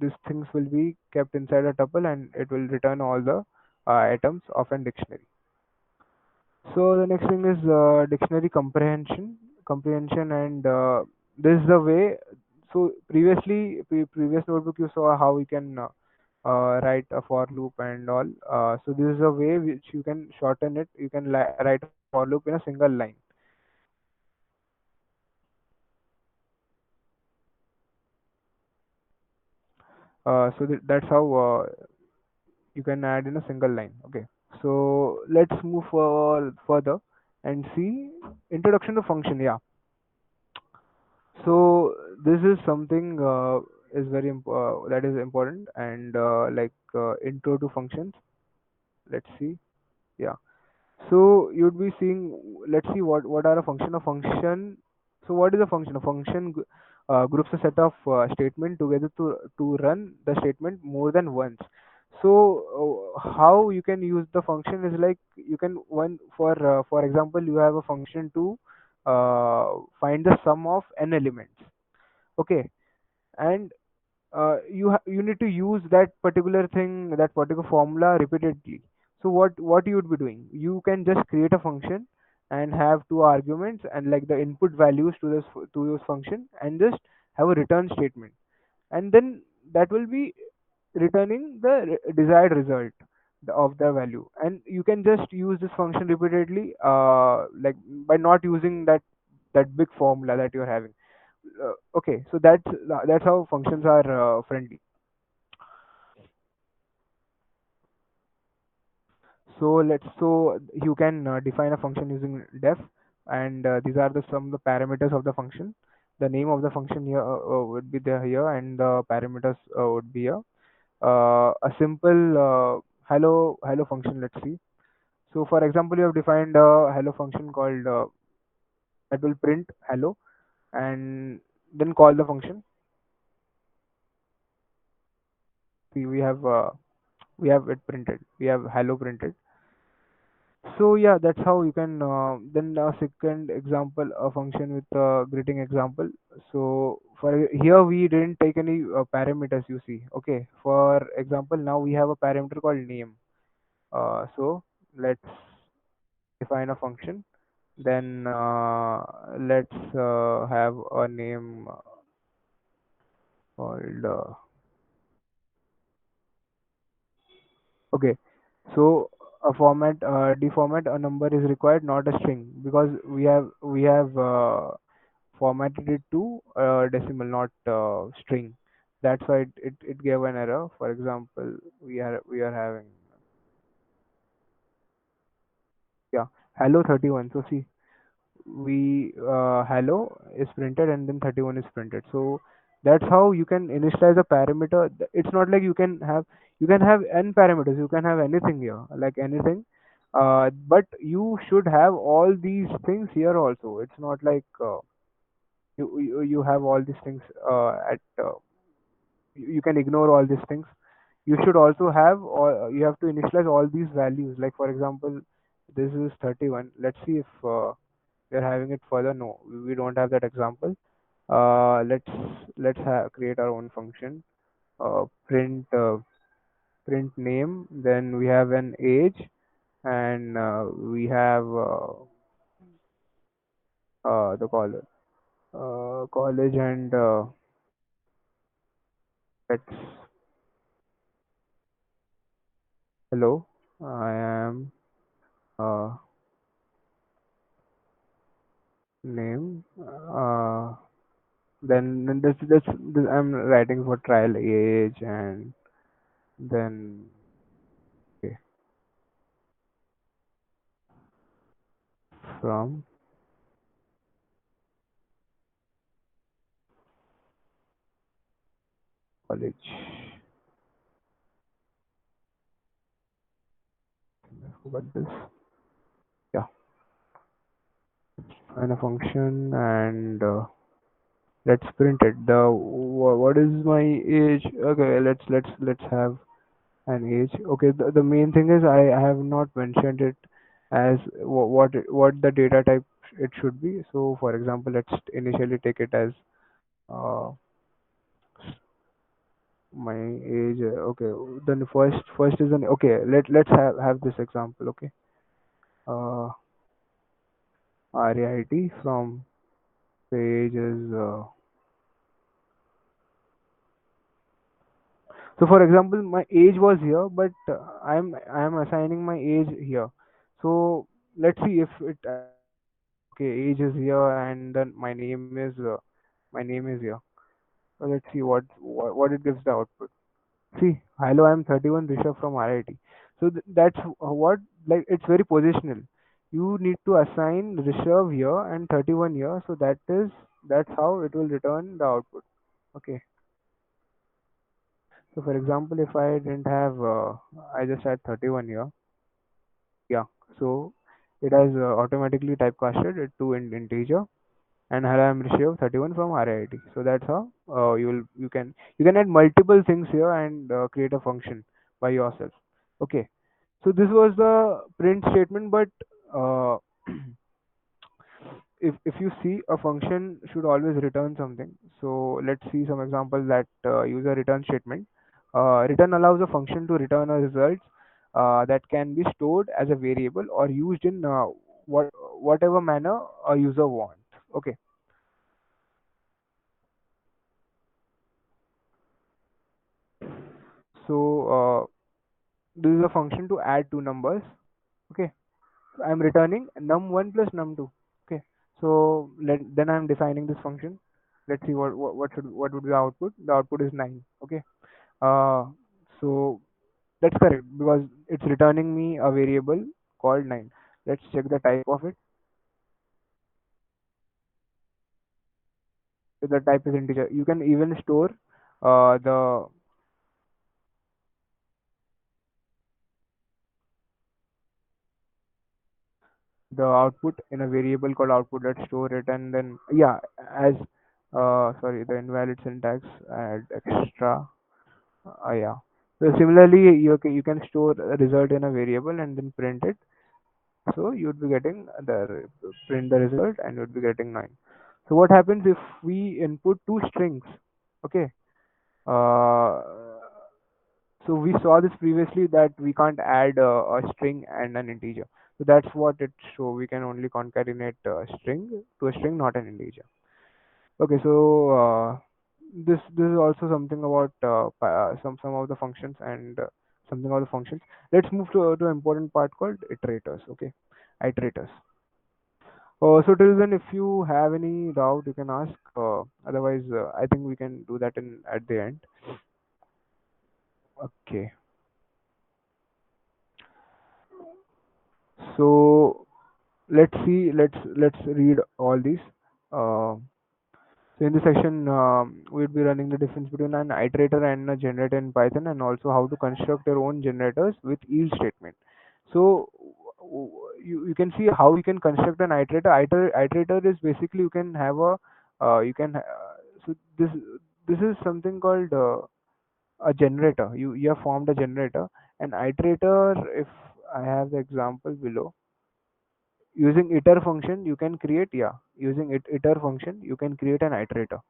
these things will be kept inside a tuple, and it will return all the items of an dictionary. So the next thing is dictionary comprehension, and this is the way. So previous notebook you saw how we can write a for loop and all. So this is a way which you can shorten it. You can write a for loop in a single line. That's how you can add in a single line. Okay. So let's move further and see introduction to function. Yeah. So this is something that is important, and intro to functions. Let's see. Yeah. So you'd be seeing. Let's see what are a function. A function. So what is a function? A function groups a set of statement together to run the statement more than once. So how you can use the function is like you can one for example you have a function to find the sum of n elements. Okay, and you need to use that particular thing, that particular formula repeatedly. So what you would be doing, you can just create a function and have two arguments and like the input values to this function, and just have a return statement, and then that will be returning the desired result of the value. And you can just use this function repeatedly, like by not using that big formula that you're having. Okay, so that's how functions are friendly. So you can define a function using def, and these are the some of the parameters of the function. The name of the function here would be there here, and the parameters would be here. A simple hello function. Let's see. So for example, you have defined a hello function called that will print hello, and then call the function. See, we have it printed. We have hello printed. So yeah, that's how you can. Then a second example, a function with a greeting example. So for here we didn't take any parameters. You see, okay. For example, now we have a parameter called name. So let's define a function. Then let's have a name called. Okay, so a deformat a number is required, not a string, because we have formatted it to decimal, not string. That's why it gave an error. For example, we are having, yeah, hello 31. So see, we hello is printed and then 31 is printed. So that's how you can initialize a parameter. It's not like you can have n parameters. You can have anything here, like anything. But you should have all these things here also. It's not like you have all these things at you can ignore all these things. You should also have, or you have to initialize all these values. Like for example, this is 31. Let's see if we're having it further. No, we don't have that example. Let's create our own function. Print name. Then we have an age, and we have the college, and let's hello. I am name. Then this I'm writing for trial age, and then okay, from college. Forgot this. Yeah, and a function, and Let's print it. What is my age? Okay, let's have an age. Okay, the main thing is I have not mentioned it as what the data type it should be. So for example, let's initially take it as uh, my age. Okay, then first is an okay. Let's have this example. Okay, uh, RAIT from page is so for example my age was here, but I'm assigning my age here. So let's see if it okay, age is here and then my name is here. So let's see what it gives the output. See, hello, I'm 31 Rishabh from RIT. So that's what, like, it's very positional. You need to assign Rishabh here and 31 here, so that's how it will return the output. Okay. So for example, if I didn't have, I just had 31 here. Yeah. So it has automatically typecasted it to integer. And hello, I'm Rishabh, 31 from RIT. So that's how you can add multiple things here and create a function by yourself. Okay. So this was the print statement, but uh, if you see a function should always return something. So let's see some examples that use a return statement. Return allows a function to return a result that can be stored as a variable or used in whatever manner a user wants. Okay. So this is a function to add two numbers. Okay. So I'm returning num1 plus num2. Okay. So then I'm defining this function. Let's see what would be the output. The output is 9. Okay. Uh, so that's correct because it's returning me a variable called 9. Let's check the type of it. So the type is integer. You can even store the output in a variable called output. Let's store it and then yeah, as sorry, the invalid syntax, add extra. Yeah. So similarly, you can store a result in a variable and then print it. So you would be getting the print the result and you would be getting 9. So what happens if we input two strings? Okay. Uh, so we saw this previously that we can't add a string and an integer. So that's what it show. We can only concatenate a string to a string, not an integer. Okay, so this is also something about some of the functions and something about the functions. Let's move to an important part called iterators. Okay, iterators. So till then, if you have any doubt, you can ask. Otherwise, I think we can do that in at the end. Okay. So let's see. Let's read all these. Uh, So in this section, we'll be running the difference between an iterator and a generator in Python, and also how to construct your own generators with yield statement. So you can see how you can construct an iterator. Iterator is basically you can have a you can so this is something called a generator. You have formed a generator. An iterator, if I have the example below, using iter function you can create, yeah, using iter function you can create an iterator.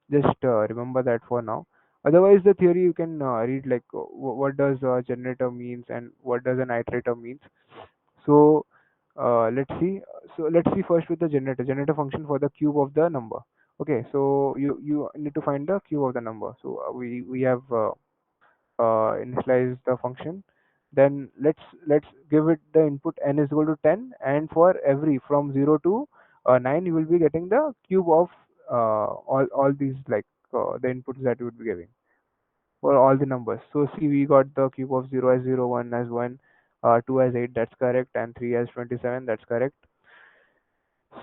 Just remember that for now. Otherwise the theory you can read like what does a generator means and what does an iterator means. So let's see. So let's see first with the generator function for the cube of the number. Okay, so you need to find the cube of the number. So we have initialize the function. Then let's give it the input n is equal to 10, and for every from 0 to 9 you will be getting the cube of all these, like the inputs that you would be giving for all the numbers. So see, we got the cube of 0 as 0, 1 as 1, 2 as 8, that's correct, and 3 as 27, that's correct.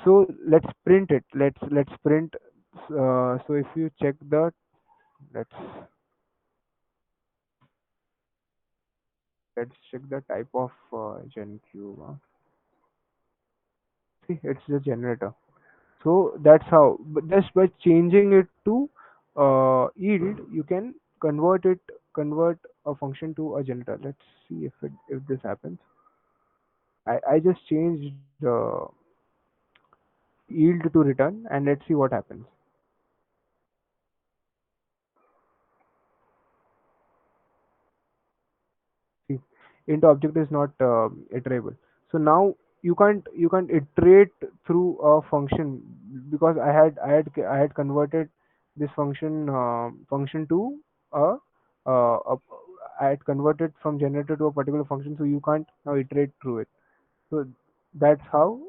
So let's print it. Let's print. So if you check the let's let's check the type of gen cube. See, it's the generator. So that's how. But just by changing it to yield, you can convert a function to a generator. Let's see if this happens. I just changed yield to return, and let's see what happens. See, int object is not iterable. So now you can't iterate through a function, because I had converted this function to a, a I had converted from generator to a particular function, so you can't now iterate through it. So that's how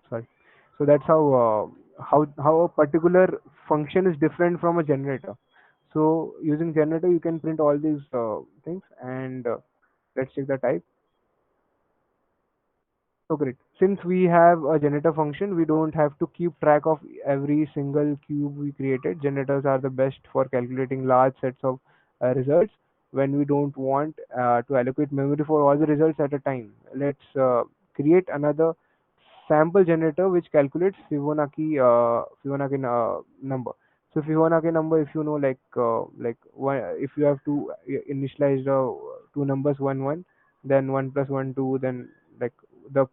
sorry. So that's how a particular function is different from a generator. So using generator, you can print all these things, and let's check the type. So great. Since we have a generator function, we don't have to keep track of every single cube we created. Generators are the best for calculating large sets of results when we don't want to allocate memory for all the results at a time. Let's create another sample generator which calculates Fibonacci number. So Fibonacci number, if you know, like one, if you have to initialize the two numbers, one, then one plus one two, then like the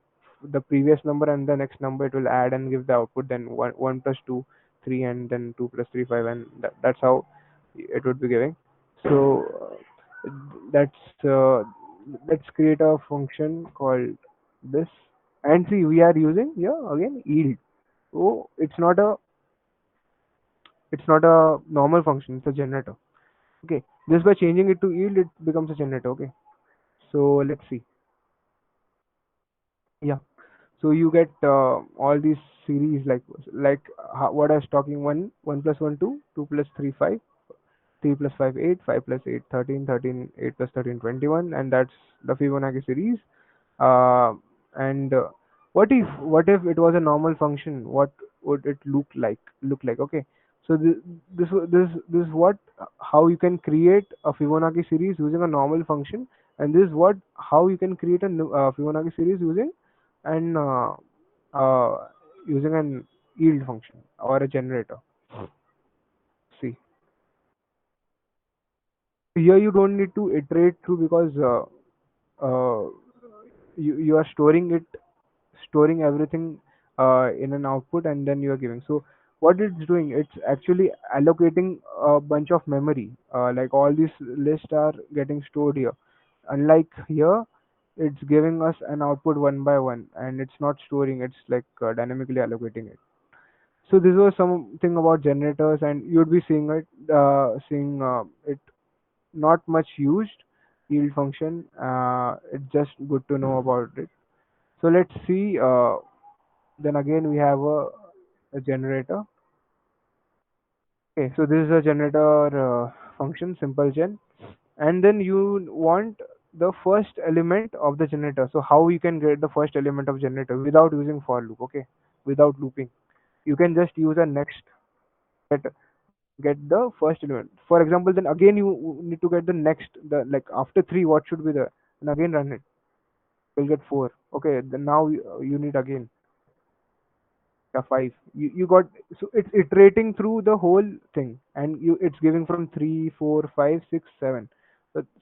the previous number and the next number, it will add and give the output, then one plus two, three, and then two plus three, five, and that's how it would be giving. So that's let's create a function called this, and see, we are using here again yield. So it's not a normal function, it's a generator. Okay, just by changing it to yield, it becomes a generator. Okay, so let's see. Yeah, so you get all these series, like what I was talking, one plus one two, two plus three five, 3 plus 5 8, 5 plus 8 13, 13 8 plus 13 21, and that's the Fibonacci series. uh, and what if it was a normal function? What would it look like? Okay, so this is what how you can create a Fibonacci series using a normal function, and this is what how you can create a Fibonacci series an uh, uh, using an yield function or a generator. See, here you don't need to iterate through, because uh, you are storing everything in an output, and then you are giving. So what it's doing, it's actually allocating a bunch of memory, like all these lists are getting stored here. Unlike here, it's giving us an output one by one, and it's not storing, it's like dynamically allocating it. So this was something about generators, and you'd be seeing it not much used, yield function. It's just good to know about it. So let's see. Then again, we have a generator. Okay, so this is a generator function, simple gen, and then you want the first element of the generator. So how you can get the first element of generator without using for loop? Okay, without looping, you can just use a next, get get the first element. For example, then again you need to get the next, the like after three, what should be the, and again run it. You'll get four. Okay, then now you need again. Yeah, five. You got, so it's iterating through the whole thing, and it's giving from three, four, five, six, seven.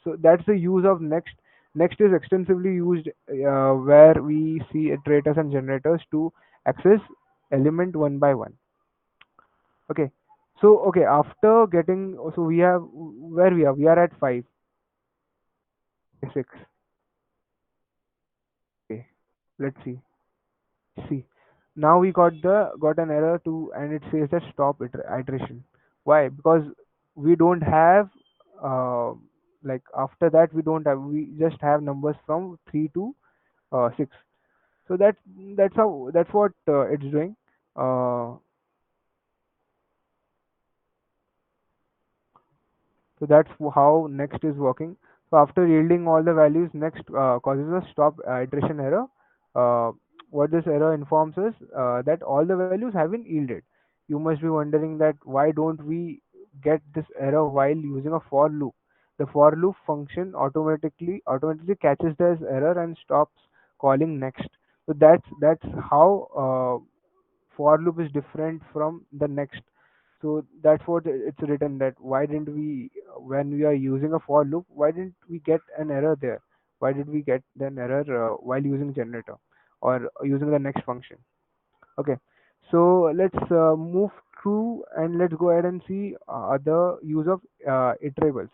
So that's the use of next. Next is extensively used where we see iterators and generators to access element one by one. Okay. So okay, after getting, so we have, where we are. We are at five, six. Okay. Let's see. See, now we got an error too, and it says that stop iteration. Why? Because we don't have uh, like after that we just have numbers from three to six. So that's what it's doing. Uh, So that's how next is working. So after yielding all the values, next causes a stop iteration error. Uh, what this error informs us that all the values have been yielded. You must be wondering that why don't we get this error while using a for loop? the for loop function automatically catches this error and stops calling next. So that's how for loop is different from the next. So that's what it's written, that why didn't we, when we are using a for loop, why didn't we get an error there? Why did we get an error while using generator or using the next function? Okay, so let's move through and let's go ahead and see the use of iterables.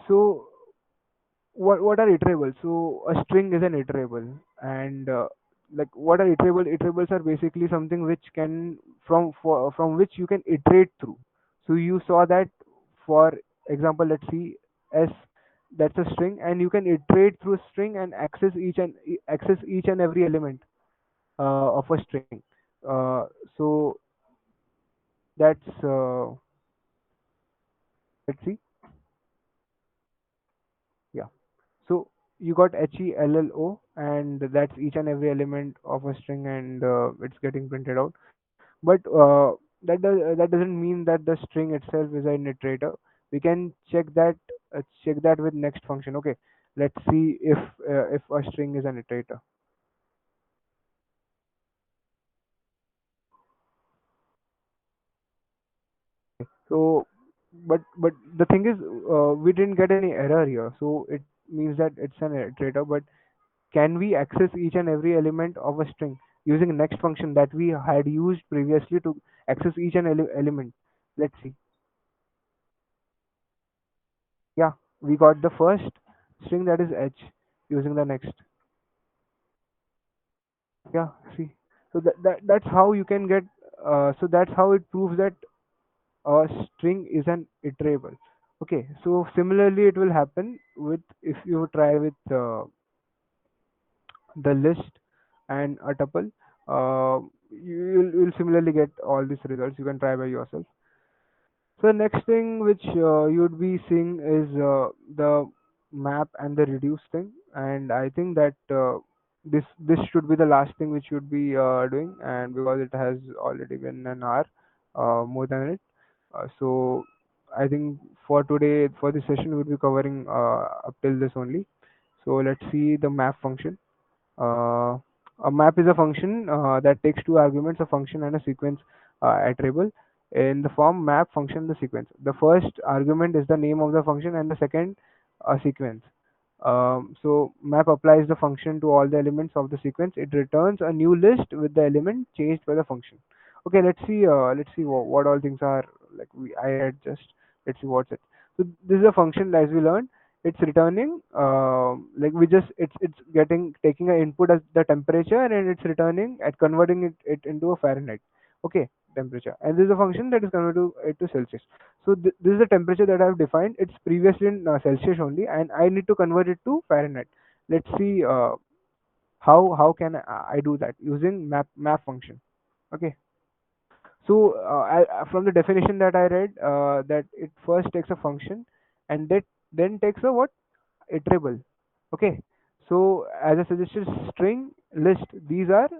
So what are iterables? So a string is an iterable, and like what are iterable? Iterables are basically something which can from which you can iterate through. So you saw that, for example, let's see s, that's a string, and you can iterate through a string and access each and every element of a string. So that's let's see, yeah. So you got HELLO, and that's each and every element of a string, and it's getting printed out. But that doesn't mean that the string itself is an iterator. We can check that with next function. Okay, let's see if a string is an iterator. So, but the thing is, we didn't get any error here, so it means that it's an iterator. But can we access each and every element of a string using next function that we had used previously to access each and element? Let's see. Yeah, we got the first string, that is h, using the next. Yeah, see. So that's how you can get. So that's how it proves that a string is an iterable. Okay. So similarly, it will happen with, if you try with the list and a tuple. You'll similarly get all these results. You can try by yourself. So next thing which you'd be seeing is the map and the reduce thing, and I think that this should be the last thing which you'd be doing, and because it has already been an hour, more than it. So I think for today, for this session, we'll be covering up till this only. So let's see the map function. Uh, a map is a function that takes two arguments, a function and a sequence iterable. In the form map function, the sequence. The first argument is the name of the function, and the second a sequence. So map applies the function to all the elements of the sequence. It returns a new list with the element changed by the function. Okay, let's see what all things are, like we I had just, let's see what's it. So this is a function, as we learned, it's returning like we just it's getting taking an input as the temperature, and it's returning at converting it into a Fahrenheit. Okay, temperature, and this is a function that is converted it to Celsius. So this is the temperature that I've defined. It's previously in Celsius only, and I need to convert it to Fahrenheit. Let's see how can I do that using map function. Okay. So from the definition that I read, that it first takes a function, and that then takes a what, iterable. Okay. So as a suggested string list, these are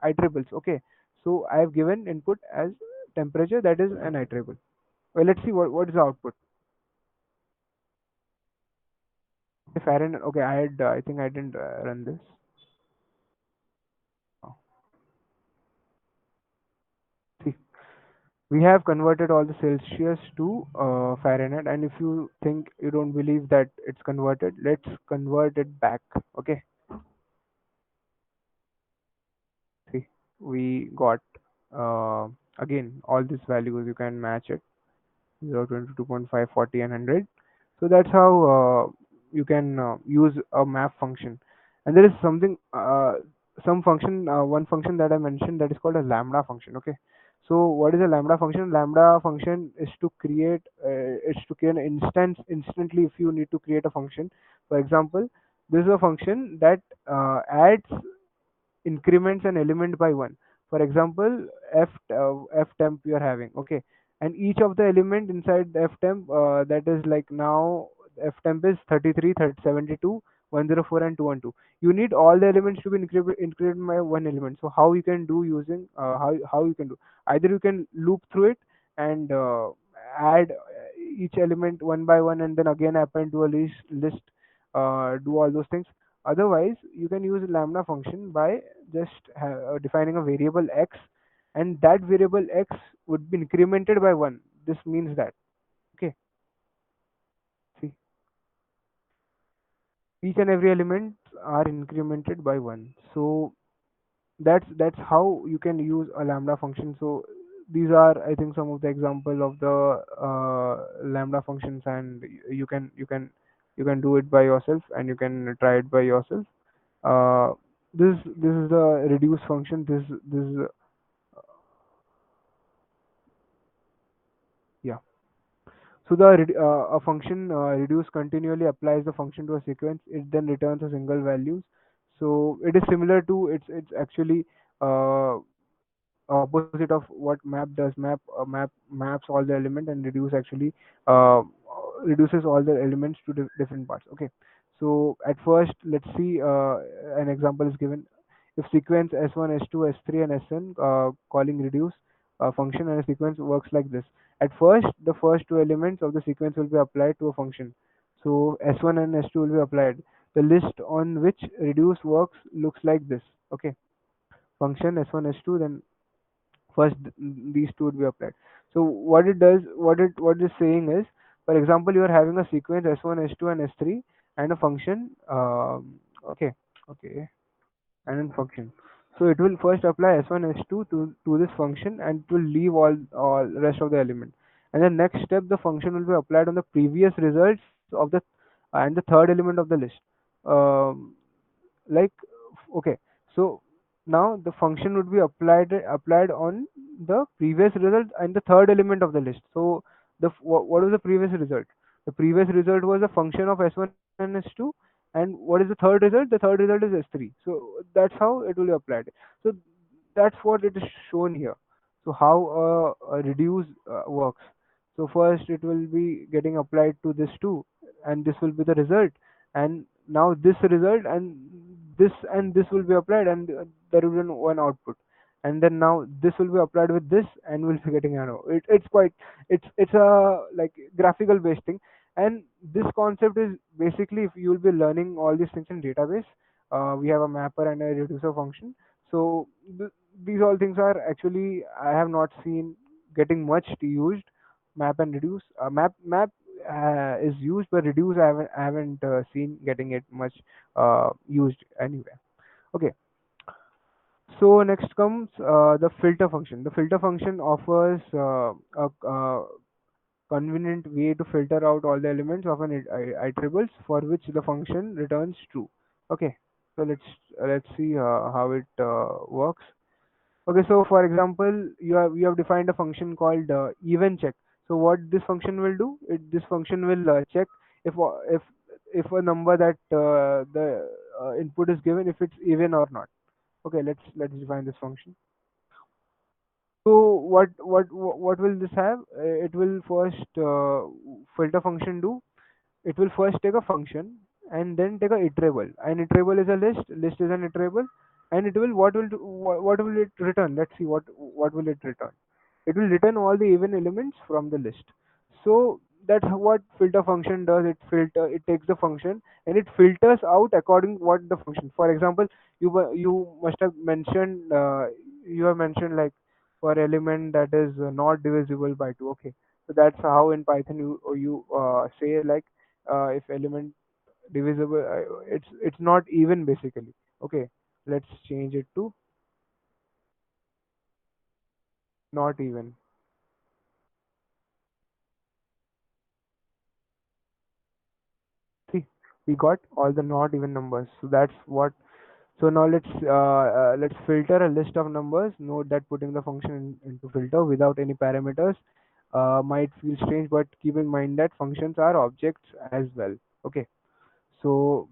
iterables. Okay. So I have given input as temperature, that is an iterable. Well, let's see what is the output. Fahrenheit. Okay, I think I didn't run this. Oh, see, we have converted all the Celsius to Fahrenheit, and if you think, you don't believe that it's converted, let's convert it back. Okay, see, we got again all these values. You can match it: 0, 22.5, 40, and 100. So that's how you can use a map function. And there is some function, one function that I mentioned, that is called a lambda function. Okay. So what is a lambda function? Lambda function is to create an instance instantly if you need to create a function. For example, this is a function that adds increments an element by one. For example, f temp you are having, okay, and each of the element inside the f temp, that is like now f temp is 33, 30, 72, 104, and 212. You need all the elements to be incremented by one element. So how you can do using how you can do, either you can loop through it and add. each element one by one and then again append to a list, do all those things. Otherwise, you can use lambda function by just defining a variable x, and that variable x would be incremented by 1. This means that, okay, see, each and every element are incremented by 1. So that's how you can use a lambda function. So these are, I think, some of the example of the lambda functions, and you can do it by yourself, and you can try it by yourself. uh, this is the reduce function. This is yeah. So a function reduce continually applies the function to a sequence. It then returns a single values. So it is similar to, it's actually uh, opposite of what map does. Map maps all the element, and reduce actually uh, reduces all the elements to different parts. Okay. So at first, let's see, an example is given. If sequence s1, s2, s3, and sn, calling reduce function, and a sequence works like this. At first, the first two elements of the sequence will be applied to a function. So s1 and s2 will be applied. The list on which reduce works looks like this. Okay. Function s1, s2, then first these two would be applied. So what it does, what it's saying is, for example, you are having a sequence s1, s2, and s3, and a function. Okay, okay, and then function. So it will first apply s1, s2 to this function, and it will leave all rest of the element. And the next step, the function will be applied on the previous results of the and the third element of the list. Um, like, okay, so now the function would be applied on the previous result and the third element of the list. So what was the previous result? The previous result was a function of s1 and s2, and what is the third result? The third result is s3. So that's how it will be applied. So that's what it is shown here. So how a reduce works. So first it will be getting applied to this two, and this will be the result. And now this result and this will be applied, and there will be one output. And then now this will be applied with this, and we'll be getting arrow. It's quite, it's a like graphical based thing. And this concept is basically, if you will be learning all these things in database, we have a mapper and a reducer function. So these all things are actually, I have not seen getting much used. Map and reduce, map is used, but reduce I haven't seen getting it much used anywhere. Okay. So next comes the filter function. The filter function offers a convenient way to filter out all the elements of an iterables, for which the function returns true. Okay. So let's see how it works. Okay, so for example, you have defined a function called even check. So what this function will do? This function will check if if a number that the input is given, if it's even or not. Okay, let's define this function. So what will this have? It will first filter function do. It will first take a function and then take a iterable. An iterable is a list. List is an iterable, and it will what will it return? Let's see what will it return. It will return all the even elements from the list. So that's what filter function does. It takes the function and it filters out according what the function. For example, you must have mentioned you have mentioned like, for element that is not divisible by 2. Okay, so that's how in Python you say like, if element divisible, it's not even basically. Okay, let's change it to not even. See, we got all the not even numbers. So that's what. So now let's filter a list of numbers. Note that putting the function into filter without any parameters might feel strange, but keep in mind that functions are objects as well. Okay. So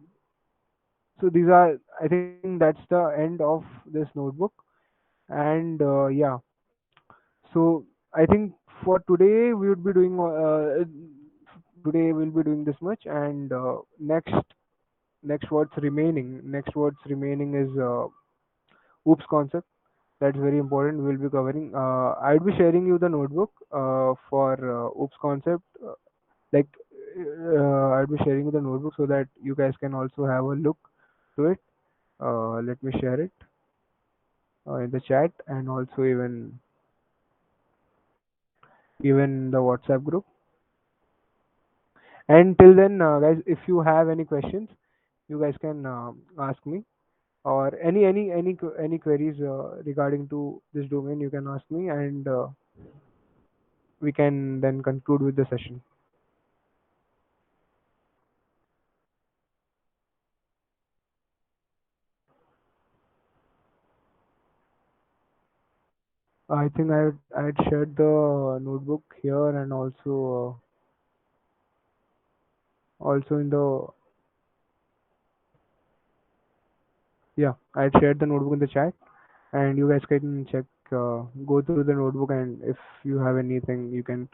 these are, I think that's the end of this notebook. And yeah, so I think for today we would be doing today we'll be doing this much. And next what's remaining is oops concept. That's very important. We'll be covering. I'll be sharing you the notebook for oops concept. Like I'll be sharing you the notebook so that you guys can also have a look to it. Let me share it in the chat, and also even the WhatsApp group. And till then, guys, if you have any questions, you guys can ask me, or any queries regarding to this domain, you can ask me, and we can then conclude with the session. I think I had shared the notebook here, and also in the, yeah, I had shared the notebook in the chat, and you guys can check, go through the notebook, and if you have anything, you can.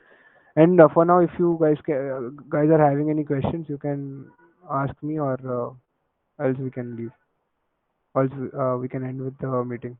And for now, if you guys are having any questions, you can ask me, or else we can leave. Also, we can end with the meeting.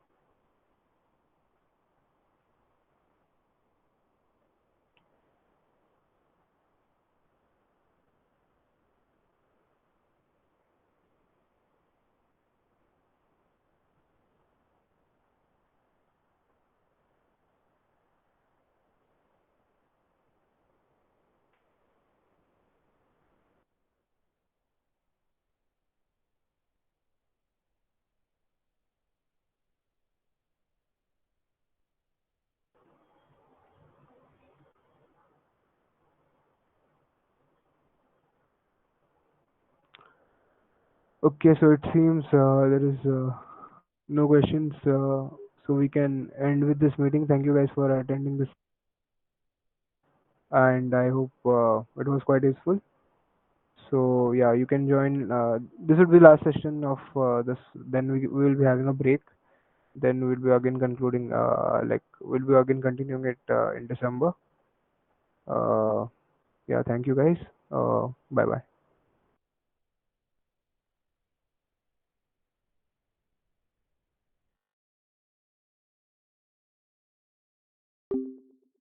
Okay, so it seems there is no questions, so we can end with this meeting. Thank you guys for attending this, and I hope it was quite useful. So yeah, you can join. This will be last session of this. Then we will be having a break. Then we'll be again concluding. Like we'll be again continuing it in December. Uh, yeah, thank you guys. Bye bye.